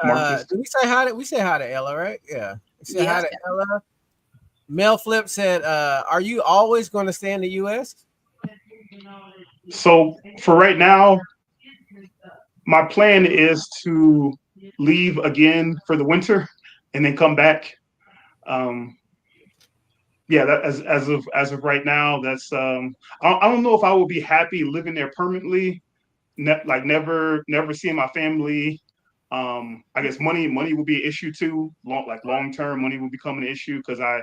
Marcus. Did we say hi to? We say hi to Ella, right? Yeah. We said Yeah. hi to Ella. Mel Flip said, "Are you always going to stay in the U.S.?" So for right now, my plan is to leave again for the winter and then come back. Um, yeah, that as of right now, that's I don't know if I will be happy living there permanently. Like never seeing my family. I guess money will be an issue too. Long term, money will become an issue because I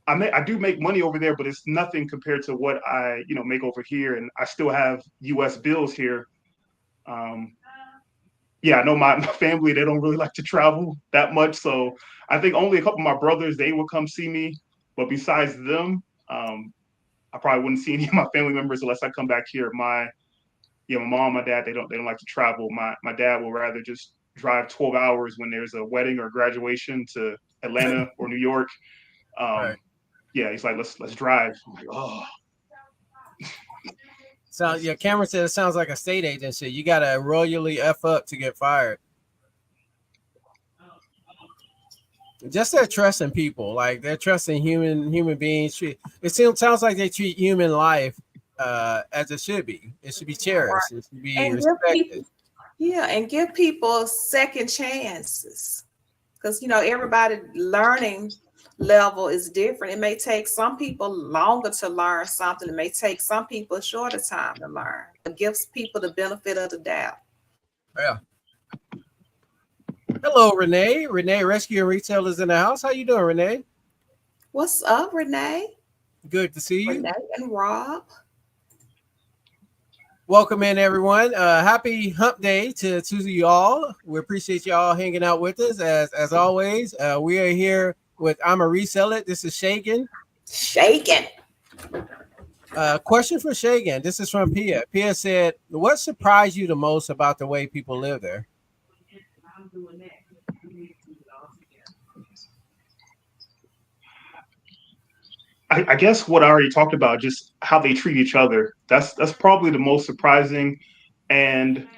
I do make money over there, but it's nothing compared to what I make over here, and I still have U.S. bills here. Um, yeah, I know my family, they don't really like to travel that much, so I think only a couple of my brothers, they will come see me, but besides them, I probably wouldn't see any of my family members unless I come back here. My mom, my dad, they don't like to travel. My dad will rather just drive 12 hours when there's a wedding or graduation to Atlanta or New York. Right. Um, yeah, he's like, let's drive. I'm like, oh, So yeah, Cameron said it sounds like a state agency. You got to royally f up to get fired. Just their trust in people, like they're trusting human beings. Sounds like they treat human life as it should be. It should be Right. cherished. It should be And give respected. people, yeah, and give people second chances. Because everybody learning level is different. It may take some people longer to learn something. It may take some people a shorter time to learn. It gives people the benefit of the doubt. Yeah. Hello, Renee. Renee, Rescue and Retailers in the house. How you doing, Renee? What's up, Renee? Good to see you. Renee and Rob. Welcome in, everyone. Happy Hump Day to you all. We appreciate you all hanging out with us. As always, we are here with Immaresellit. This is Shagan. Shaking. Question for Shagan. This is from Pia. Pia said, "What surprised you the most about the way people live there?" I guess what I already talked about, just how they treat each other. That's probably the most surprising. And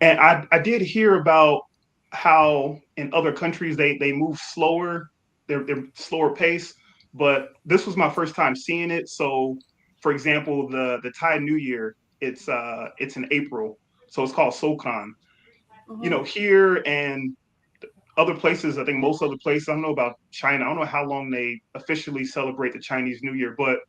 I did hear about how in other countries they move slower, they're slower pace, but this was my first time seeing it. So, for example, the Thai New Year, it's in April, so it's called Sokran. Mhm. Here and other places, I think most other places, I don't know about China. I don't know how long they officially celebrate the Chinese New Year, but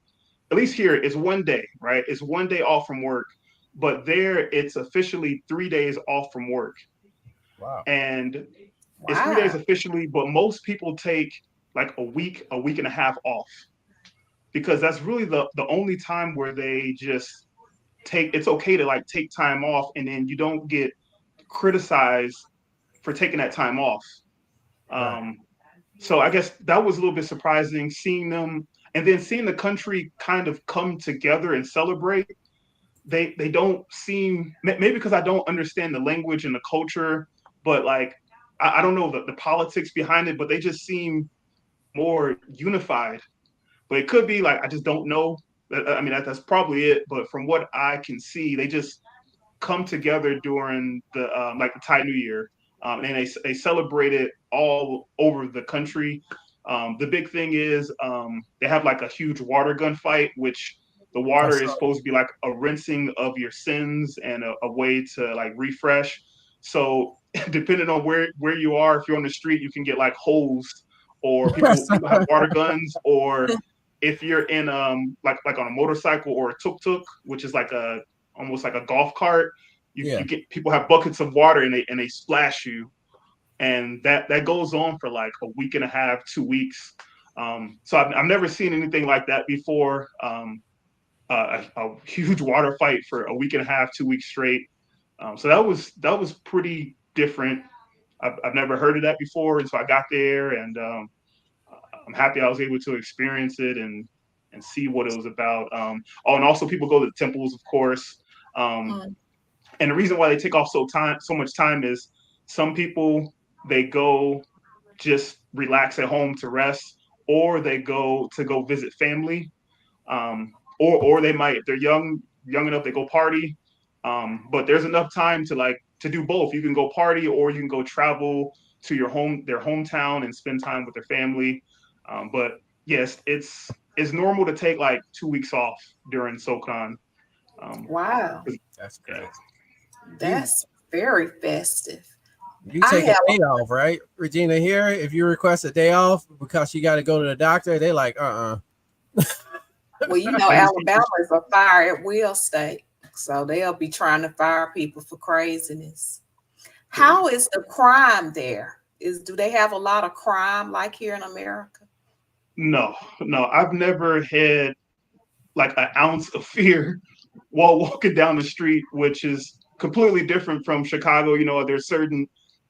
at least here it's one day, right? It's one day off from work, but there it's officially 3 days off from work. Wow. And it's 3 days Wow. officially, but most people take like a week and a half off, because that's really the only time where they just it's okay to like take time off, and then you don't get criticized for taking that time off. Right. Um, so I guess that was a little bit surprising, seeing them, and then seeing the country kind of come together and celebrate. They don't seem, maybe because I don't understand the language and the culture, but like I don't know the politics behind it, but they just seem more unified. But it could be like I just don't know. I mean, that's probably it. But from what I can see, they just come together during the like the Thai New Year, and they celebrate it all over the country. The big thing is they have like a huge water gun fight, which the I water is saw. supposed to be like a rinsing of your sins and a way to like refresh. So depending on where you are, if you're on the street, you can get like hosed, or people have water guns, or if you're in like on a motorcycle or a tuk tuk, which is like a almost like a golf cart, Yeah, you get people have buckets of water and they splash you, and that goes on for like a week and a half, 2 weeks. So I've never seen anything like that before. A huge water fight for a week and a half, 2 weeks straight. So that was pretty different. I've never heard of that before, and so I got there, and I'm happy I was able to experience it and see what it was about. Oh, and also people go to the temples, of course. Um, Mm. and the reason why they take off so much time is some people they go just relax at home to rest, or they go visit family, or they might if they're young enough they go party. But there's enough time to like to do both. You can go party, or you can go travel to their hometown and spend time with their family. But yes, it's normal to take like 2 weeks off during SoCon. Um, Wow, that's yeah. crazy. You that's very festive. you I take a have, day off, right, Regina? Here, if you request a day off because you got to go to the doctor, they like, well, you know, Alabama is a fire at will state, so they'll be trying to fire people for craziness. How is the crime there? Do they have a lot of crime like here in America? No, no, I've never had like an ounce of fear while walking down the street, which is completely different from Chicago. There's certain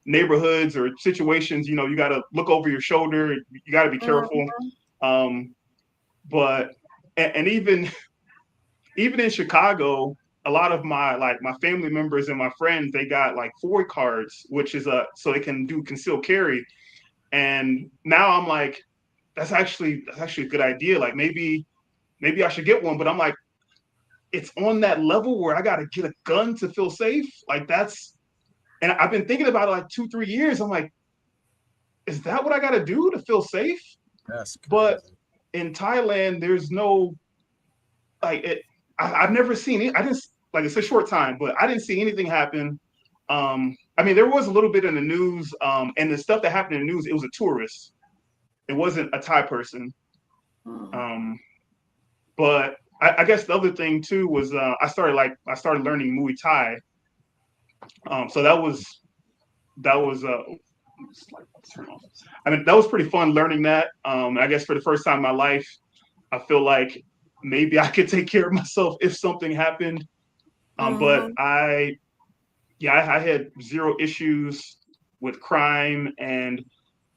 neighborhoods or situations, you got to look over your shoulder. You got to be careful. Mhm. Um, but and even in Chicago, a lot of my family members and my friends, they got like FOID cards, which is so they can do concealed carry. And now I'm like, that's actually a good idea. Like maybe I should get one, but I'm like, it's on that level where I got to get a gun to feel safe. Like and I've been thinking about it like 2, 3 years. I'm like, is that what I got to do to feel safe? that's But crazy. in Thailand, there's no like it. I've never seen it. I didn't like it's a short time, but I didn't see anything happen. I mean, there was a little bit in the news, and the stuff that happened in the news, it was a tourist. It wasn't a Thai person. Mm. Um, but I guess the other thing too was I started learning Muay Thai. So that was I mean that was pretty fun learning that. I guess for the first time in my life, I feel like maybe I could take care of myself if something happened. But Mhm. I had zero issues with crime, and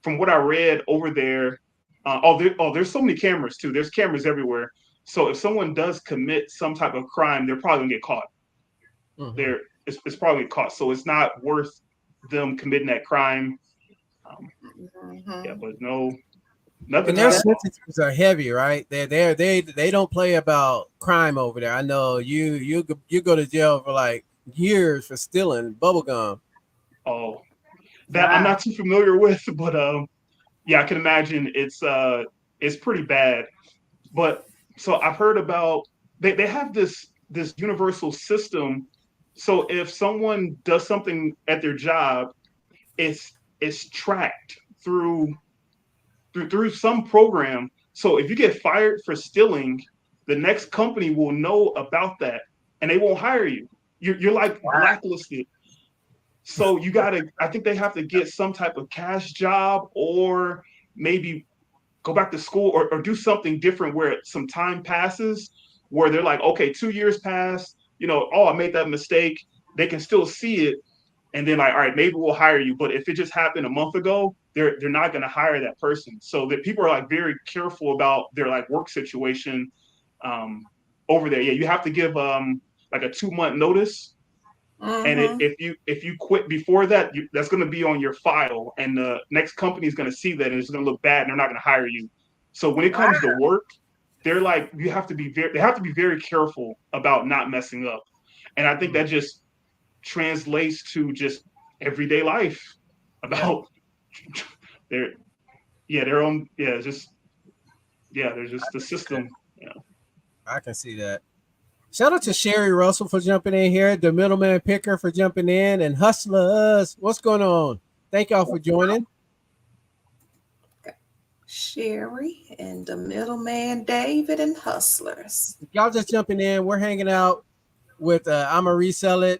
from what I read over there, there's so many cameras too. There's cameras everywhere. So if someone does commit some type of crime, they're probably gonna get caught. Hmm. It's probably caught. So it's not worth them committing that crime. Um, yeah, Mhm. but no, nothing And their Yeah. happened. sentences are heavy, right? They don't play about crime over there. I know you go to jail for like years for stealing bubble gum. Oh, that I'm Wow. not too familiar with, but yeah, I can imagine it's pretty bad. But so I've heard about they have this universal system. So if someone does something at their job, it's tracked through some program. So if you get fired for stealing, the next company will know about that and they won't hire you. You're like Wow. blacklisted. So I think they have to get some type of cash job, or maybe go back to school, or do something different where some time passes where they're like, okay, 2 years pass, oh, I made that mistake. They can still see it, and then like, all right, maybe we'll hire you. But if it just happened a month ago, they're not going to hire that person. So that people are like very careful about their like work situation um, over there. Yeah, you have to give like a 2 month notice. And Mm-hmm. if you quit before that, that's going to be on your file, and the next company is going to see that, and it's going to look bad, and they're not going to hire you. So when it Wow. comes to work, they're like, you have to be they have to be very careful about not messing up. And I think that just translates to just everyday life Yeah, about their their own just they're just the system. Yeah. I can see that. Shout out to Sherry Russell for jumping in here, the middleman picker for jumping in, and hustlers. What's going on? Thank y'all for joining. Sherry and the middleman David and Hustlers. Y'all just jumping in. We're hanging out with Immaresellit.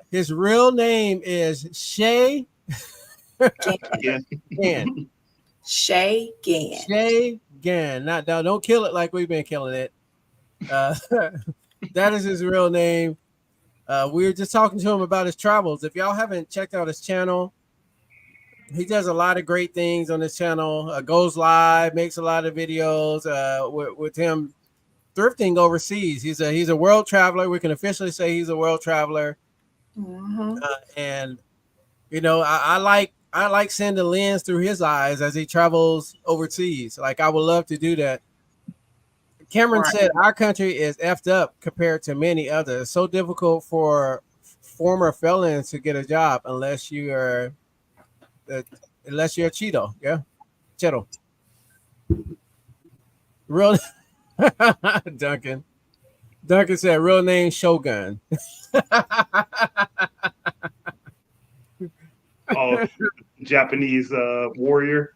His real name is Shay Gann. Yeah. Gann. Shay Gann. Shay Gann. Not don't kill it like we've been killing it. Uh, that is his real name. We were just talking to him about his travels. If y'all haven't checked out his channel, he does a lot of great things on his channel. Goes live, makes a lot of videos with him thrifting overseas. He's a world traveler. We can officially say he's a world traveler. Mm-hmm. And you know, I like seeing the lens through his eyes as he travels overseas. Like I would love to do that. Cameron Right. said our country is effed up compared to many others. It's so difficult for former felons to get a job unless you are unless you're a Cheeto. Yeah, Cheeto. Real Duncan. Duncan said real name Shogun. Oh, Japanese warrior,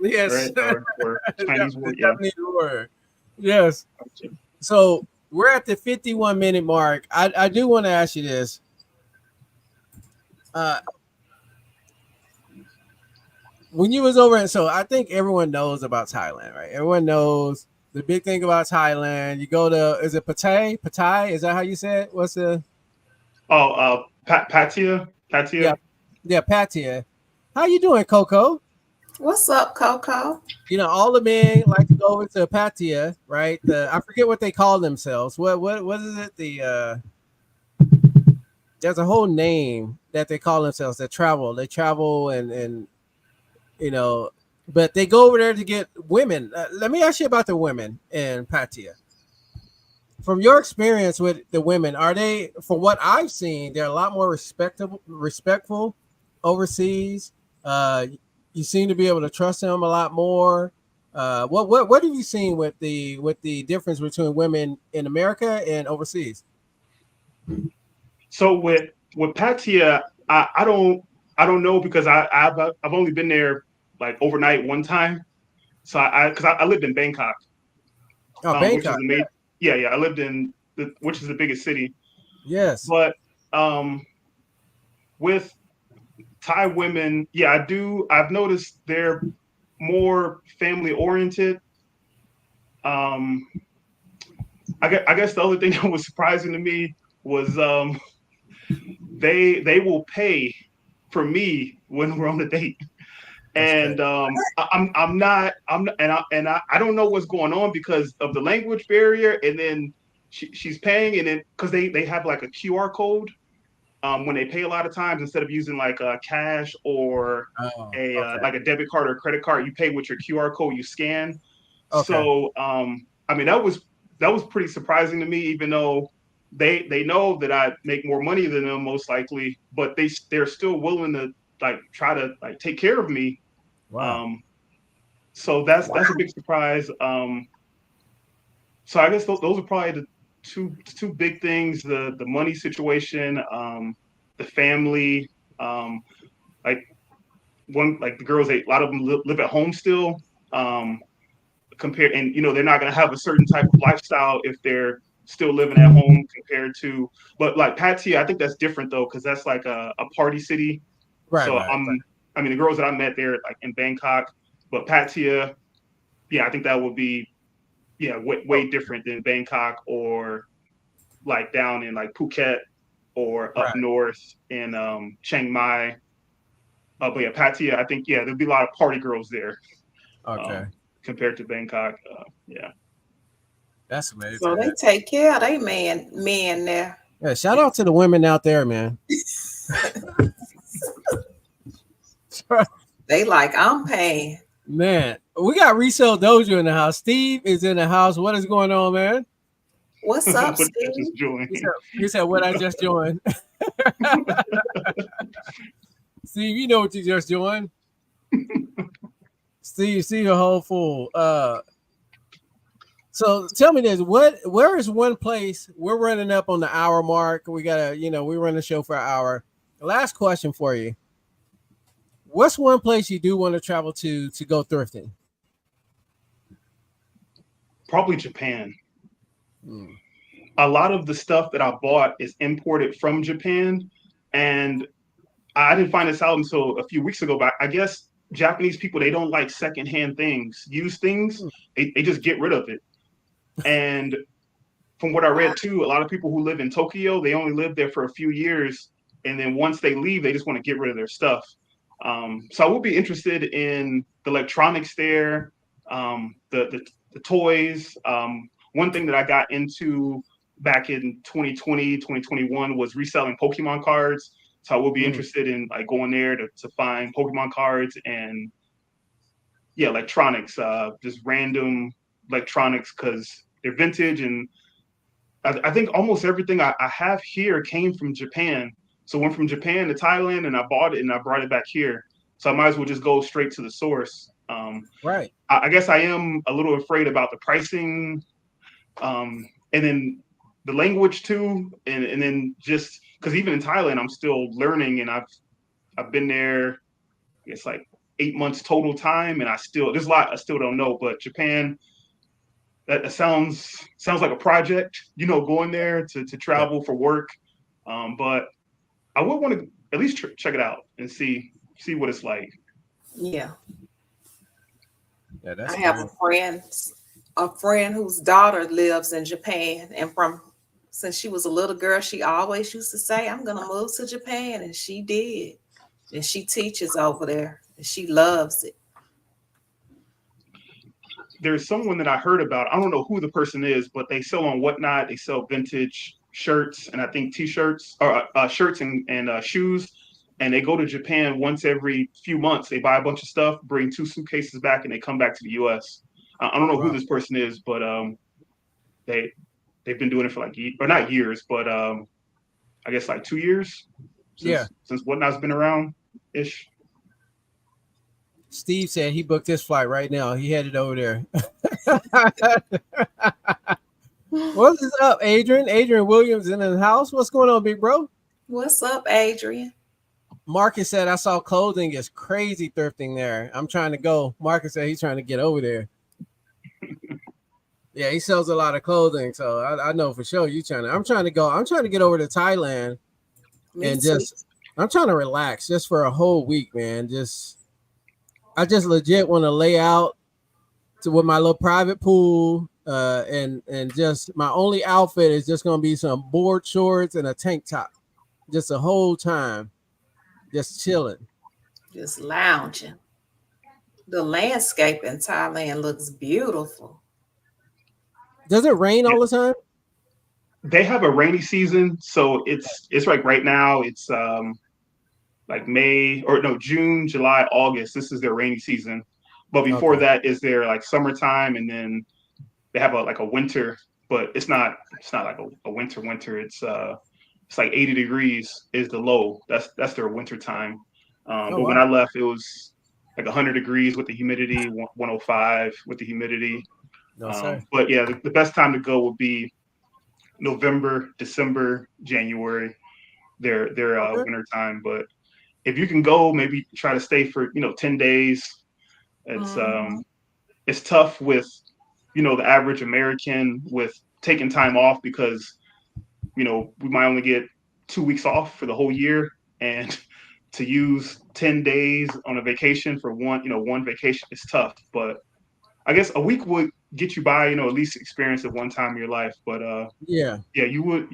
Yes. right? Or Chinese warrior. Yeah. Japanese word. Yes. So we're at the 51-minute mark. I do want to ask you this. When you was over, so I think everyone knows about Thailand, right? Everyone knows the big thing about Thailand. You go to, is it Pattaya? Pattaya? Is that how you say it? What's the, Oh, Patia. yeah, yeah, Pattaya. How you doing, Coco? What's up, Coco? You know, all the men like to go over to Pattaya, right? I forget what they call themselves. What is it? There's a whole name that they call themselves. They travel and you know, but they go over there to get women. Let me ask you about the women in Pattaya. From your experience with the women, are they, from what I've seen, they're a lot more respectful overseas. You seem to be able to trust them a lot more. What have you seen with the difference between women in America and overseas? So with Patia, I don't know because I've only been there like overnight one time. So because I lived in Bangkok, Oh, which is Bangkok. the main yeah, I lived in which is the biggest city. Yes. But with Thai women, yeah, I've noticed they're more family oriented. Um, I guess the other thing that was surprising to me was they will pay for me when we're on a date. That's great. And I don't know what's going on because of the language barrier. And then she's paying, and then because they have like a QR code when they pay a lot of times instead of using like cash or Oh, a okay. like a debit card or a credit card, you pay with your QR code, you scan. Okay. So I mean that was pretty surprising to me, even though they know that I make more money than them most likely, but they're still willing to like try to like take care of me. Wow. Um, so that's a big surprise. So I guess those are probably the two big things: the money situation, the family. Like like the girls, a lot of them live at home still. Um, Compared, and they're not going to have a certain type of lifestyle if they're still living at home compared to. But like Pattaya, I think that's different though because that's like a party city. Right. So Right. Right. I mean, the girls that I met there like in Bangkok, but Pattaya, yeah, I think that would be way different than Bangkok or like down in like Phuket or up Right. north in Chiang Mai. But yeah, Pattaya, I think there'd be a lot of party girls there Okay. compared to Bangkok. Yeah. That's amazing. So they take care of they men there. Yeah, shout out to the women out there, man. They like, I'm paying. Man, we got Resale Dojo in the house. Steve is in the house. What is going on, man? What's up, What I Steve? just joined. He said what I just joined. Steve, you know what you just joined. Steve, see your whole fool. So tell me this: where is one place we're running up on the hour mark? We gotta, we run the show for an hour. Last question for you: what's one place you do want to travel to go thrifting? Probably Japan. Hmm. A lot of the stuff that I bought is imported from Japan, and I didn't find this out until a few weeks ago. But I guess Japanese people, they don't like secondhand things, used things. They just get rid of it. And from what I read too, a lot of people who live in Tokyo, they only live there for a few years, and then once they leave, they just want to get rid of their stuff. So I would be interested in the electronics there, the toys. One thing that I got into back in 2020, 2021 was reselling Pokemon cards. So I will be interested in like going there to find Pokemon cards and yeah, electronics, just random electronics because they're vintage and I think almost everything I have here came from Japan. So I went from Japan to Thailand and I bought it and I brought it back here. So I might as well just go straight to the source. Right. I guess I am a little afraid about the pricing, and then the language too, and then just because even in Thailand I'm still learning and I've been there, I guess like 8 months total time, and there's a lot I still don't know. But Japan, that sounds like a project, going there to Yeah. travel for work. But I would want to at least check it out and see what it's like. Yeah. Yeah, that's I have a friend whose daughter lives in Japan, and since she was a little girl, she always used to say, I'm gonna move to Japan, and she did. And she teaches over there and she loves it. There's someone that I heard about. I don't know who the person is, but they sell on Whatnot. They sell vintage shirts and I think t-shirts or shirts and shoes. And they go to Japan once every few months. They buy a bunch of stuff, bring 2 suitcases back, and they come back to the U.S. I don't know who this person is, but they've been doing it for like or not years, but I guess like 2 years since Whatnot's been around ish. Steve said he booked his flight right now. He headed over there. What is up, Adrian? Adrian Williams in the house. What's going on, big bro? What's up, Adrian? Marcus said, I saw clothing is crazy thrifting there. I'm trying to go. Marcus said he's trying to get over there. Yeah, he sells a lot of clothing. So I know for sure I'm trying to go. I'm trying to get over to Thailand I'm trying to relax just for a whole week, man. I just legit want to lay out with my little private pool, and just my only outfit is just gonna be some board shorts and a tank top, just the whole time, just chilling, just lounging. The landscape in Thailand looks beautiful. Does it rain all the time? They have a rainy season, so it's like right now it's like June, July, August. This is their rainy season. But before that is their like summertime, and then they have a winter, but it's not like a winter. It's like 80 degrees is the low. That's their winter time. But when I left, it was like 100 degrees with the humidity, 105 with the humidity. But yeah, the best time to go would be November, December, January. Their winter time. But if you can go, maybe try to stay for 10 days. It's tough with the average American with taking time off because we might only get 2 weeks off for the whole year, and to use 10 days on a vacation for one vacation is tough. But I guess a week would get you by, at least experience it one time in your life. But yeah, you would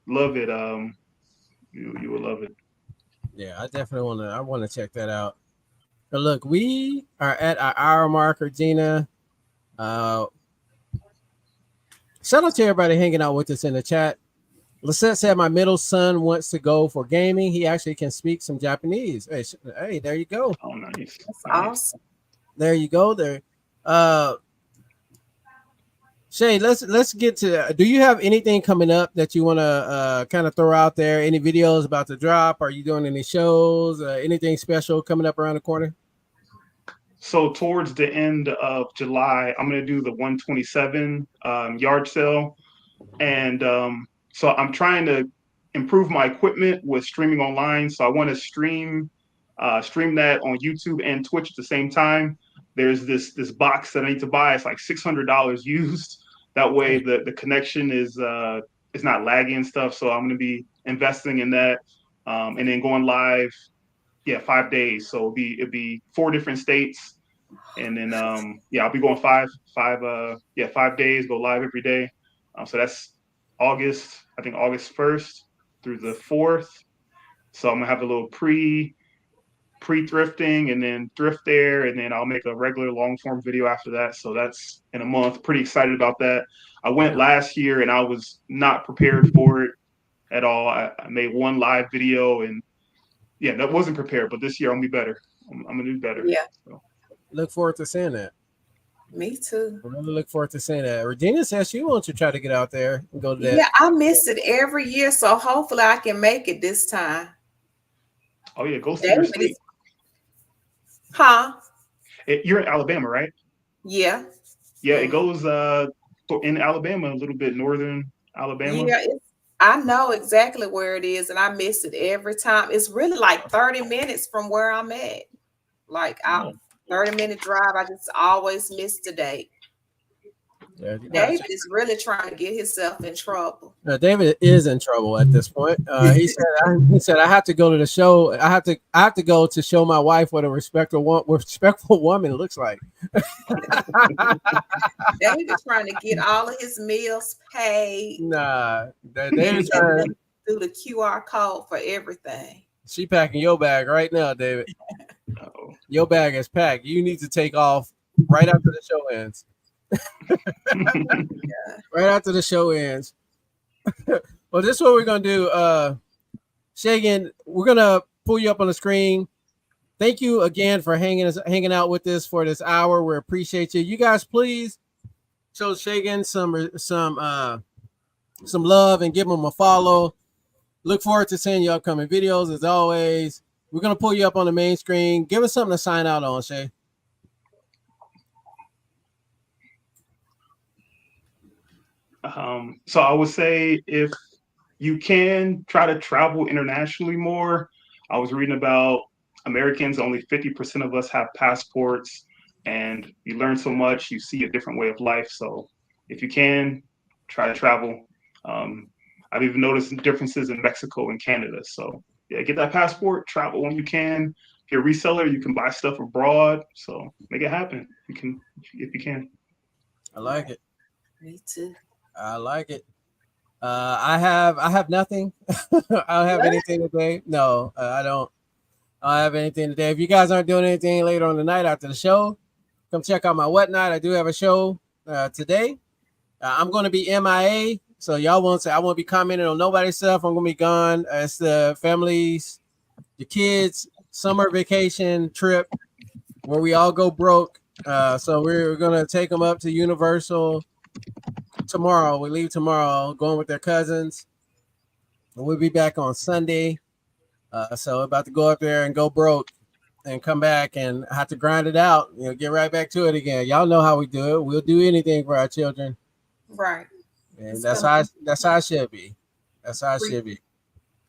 love it. You would love it. Yeah, I definitely want to check that out. But look, we are at our hour marker, Gina. Shout out to everybody hanging out with us in the chat. Lisette said my middle son wants to go for gaming. He actually can speak some Japanese. Hey, there you go. Oh, nice. That's Nice. awesome. There you go. There. Shay, let's get to. Do you have anything coming up that you want to kind of throw out there? Any videos about to drop? Are you doing any shows? Anything special coming up around the corner? So towards the end of July, I'm gonna do the 127 yard sale, and so I'm trying to improve my equipment with streaming online. So I want to stream that on YouTube and Twitch at the same time. There's this box that I need to buy. It's like $600 used. That way the connection is not laggy and stuff. So I'm going to be investing in that, and then going live. Yeah, 5 days. So it'll be 4 different states, and then I'll be going 5 days. Go live every day. So that's August. I think August 1st through the 4th. So I'm gonna have a little pre-thrifting and then thrift there, and then I'll make a regular long form video after that. So that's in a month. Pretty excited about that. I went last year and I was not prepared for it at all. I made one live video and that wasn't prepared, but this year I'm gonna be better. I'm gonna do better. Yeah. So. Look forward to seeing that. Me too. I really look forward to seeing that. Regina says she wants to try to get out there and go to that. Yeah, I miss it every year, so hopefully I can make it this time. Oh yeah, go see your state. Huh? You're in Alabama, right? Yeah. Yeah, it goes in Alabama, a little bit northern Alabama. Yeah, I know exactly where it is, and I miss it every time. It's really like 30 minutes from where I'm at. Like 30-minute drive. I just always miss the date. David is really trying to get himself in trouble. David is in trouble at this point. He said I have to go to the show. I have to go to show my wife what a respectful woman looks like. David is trying to get all of his meals paid. Nah, David's trying to do the QR code for everything. She packing your bag right now, David. Your bag is packed. You need to take off right after the show ends. Right after the show ends. Well, this is what we're gonna do. Shagan, we're gonna pull you up on the screen. Thank you again for hanging out with us for this hour. We appreciate you. You guys, please show Shagan some love and give him a follow. Look forward to seeing your upcoming videos as always. We're gonna pull you up on the main screen. Give us something to sign out on, Shay. So I would say if you can try to travel internationally more. I was reading about Americans, only 50% of us have passports, and you learn so much, you see a different way of life. So if you can, try to travel. I've even noticed differences in Mexico and Canada. So yeah, get that passport, travel when you can. If you're a reseller, you can buy stuff abroad. So make it happen. You can, if you can. I like it. Me too. I like it. I have nothing. I don't have anything today. No, I don't. I don't have anything today. If you guys aren't doing anything later on the night after the show, come check out my whatnot. I do have a show today. I'm going to be MIA, so y'all won't say I won't be commenting on nobody's stuff. I'm going to be gone. It's the families, the kids' summer vacation trip where we all go broke. So we're going to take them up to Universal tomorrow. We leave tomorrow, going with their cousins. We'll be back on Sunday. So about to go up there and go broke and come back and have to grind it out. You know, get right back to it again. Y'all know how we do it. We'll do anything for our children. Right. And that's how it should be. That's how it should be.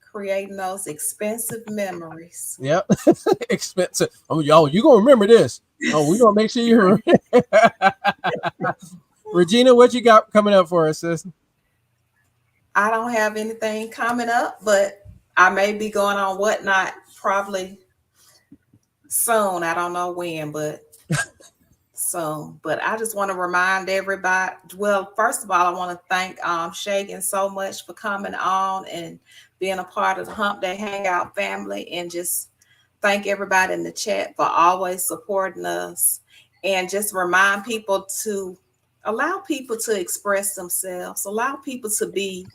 Creating those expensive memories. Yep. Expensive. Oh, y'all, you gonna remember this. Oh, we gonna make sure you remember. Regina, what you got coming up for us, sis? I don't have anything coming up, but I may be going on whatnot probably soon. I don't know when, but soon. But I just want to remind everybody. Well, first of all, I want to thank Shagan so much for coming on and being a part of the Humpday Hangout family, and just thank everybody in the chat for always supporting us, and just remind people to Allow people to express themselves. Allow people to be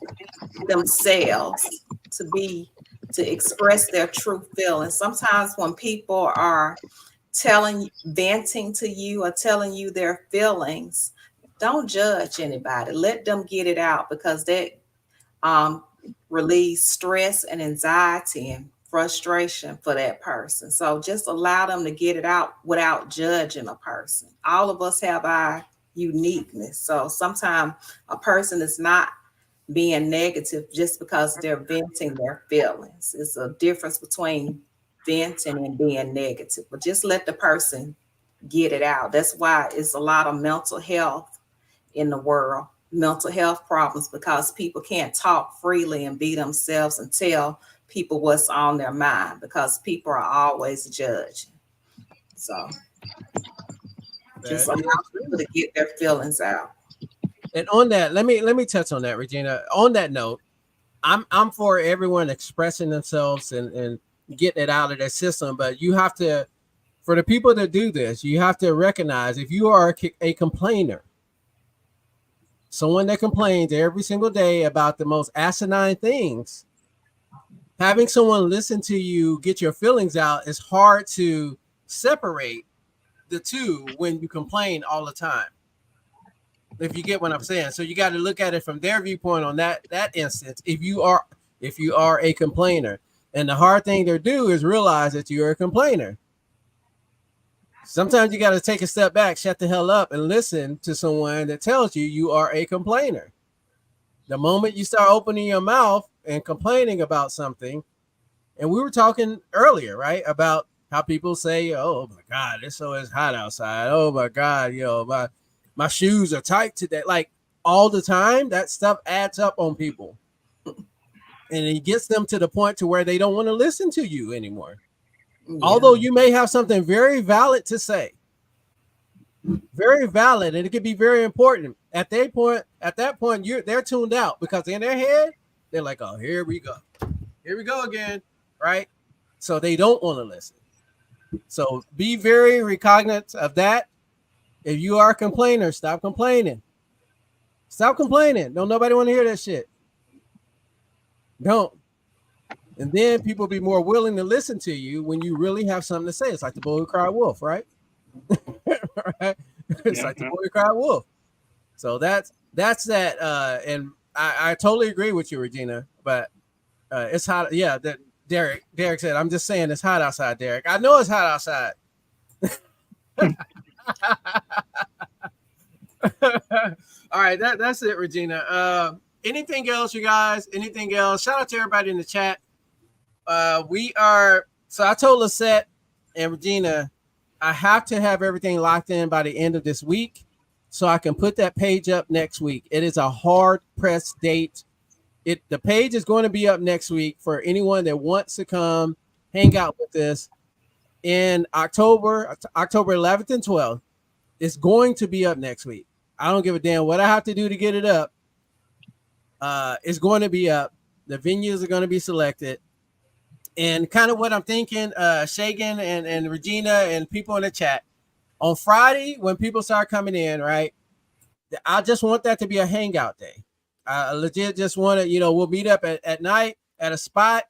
themselves, to express their true feelings. Sometimes when people are venting to you or telling you their feelings, don't judge anybody. Let them get it out, because that um, relieves stress and anxiety and frustration for that person. So just allow them to get it out without judging a person. All of us have our uniqueness. So sometimes a person is not being negative just because they're venting their feelings. It's a difference between venting and being negative. But just let the person get it out. That's why it's a lot of mental health in the world, mental health problems, because people can't talk freely and be themselves and tell people what's on their mind, because people are always judging. So just allow people to get their feelings out. And on that, let me touch on that, Regina. On that note, I'm for everyone expressing themselves and getting it out of their system, but you have to, for the people that do this, you have to recognize if you are a complainer, someone that complains every single day about the most asinine things, having someone listen to you get your feelings out is hard to separate the two when you complain all the time. If you get what I'm saying. So you got to look at it from their viewpoint on that instance. If you are a complainer, and the hard thing to do is realize that you're a complainer. Sometimes you got to take a step back, shut the hell up, and listen to someone that tells you you are a complainer. The moment you start opening your mouth and complaining about something, and we were talking earlier, right, about how people say, "Oh my God, it's so hot outside. Oh my God, my shoes are tight today." Like all the time, that stuff adds up on people, and it gets them to the point to where they don't want to listen to you anymore. Yeah. Although you may have something very valid to say, very valid, and it could be very important. At that point, they're tuned out, because in their head, they're like, "Oh, here we go again," right? So they don't want to listen. So be very recognizant of that. If you are a complainer, stop complaining. Stop complaining. Don't nobody want to hear that shit. Don't. And then people be more willing to listen to you when you really have something to say. It's like the boy who cried wolf, right? Right? It's like the boy who cried wolf. So that's that. And I totally agree with you, Regina. But it's hot. Yeah, that Derrick said, "I'm just saying it's hot outside, Derrick. I know it's hot outside." All right, that's it, Regina. Anything else, you guys? Anything else? Shout out to everybody in the chat. So I told Lisette and Regina, I have to have everything locked in by the end of this week so I can put that page up next week. It is a hard press date. The page is going to be up next week for anyone that wants to come hang out with us in October 11th and 12th. It's going to be up next week. I don't give a damn what I have to do to get it up. It's going to be up. The venues are going to be selected. And kind of what I'm thinking, Segun and Regina and people in the chat, on Friday, when people start coming in, right, I just want that to be a hangout day. I legit just want to, we'll meet up at night at a spot.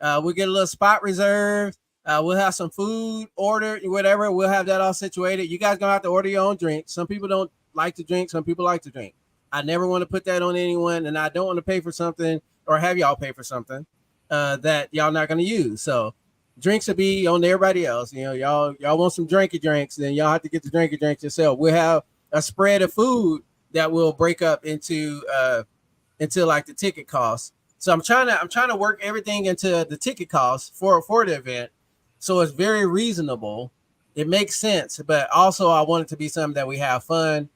We'll get a little spot reserved. We'll have some food ordered, whatever. We'll have that all situated. You guys going to have to order your own drink. Some people don't like to drink. Some people like to drink. I never want to put that on anyone, and I don't want to pay for something or have y'all pay for something that y'all not going to use. So drinks will be on everybody else. Y'all want some drinky drinks, then y'all have to get the drinky drinks yourself. We'll have a spread of food that will break up into like the ticket costs. So I'm trying to work everything into the ticket costs for the event, so it's very reasonable. It makes sense, but also I want it to be something that we have fun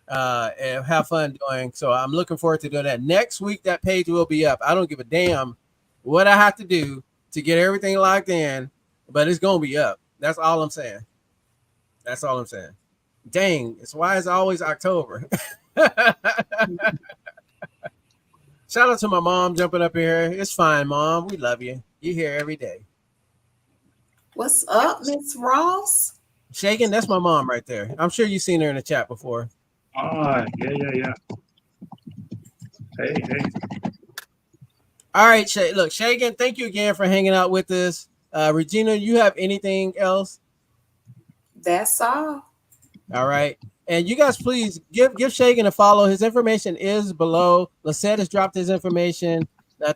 and have fun doing. So I'm looking forward to doing that. Next week, that page will be up. I don't give a damn what I have to do to get everything locked in, but it's gonna be up. That's all I'm saying. Dang, it's why it's always October. Shout out to my mom jumping up here. It's fine, Mom. We love you. You're here every day. What's up, Miss Ross? Segun, that's my mom right there. I'm sure you've seen her in the chat before. Yeah. Hey. All right, Shay. Look, Shagan, thank you again for hanging out with us. Regina, you have anything else? That's all. All right. And you guys, please give Shagan a follow. His information is below. Lisette has dropped his information.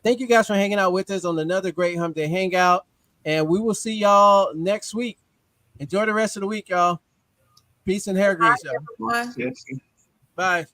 Thank you guys for hanging out with us on another great Humpday Hangout. And we will see y'all next week. Enjoy the rest of the week, y'all. Peace and hair grease, y'all. Everyone. Yes. Bye.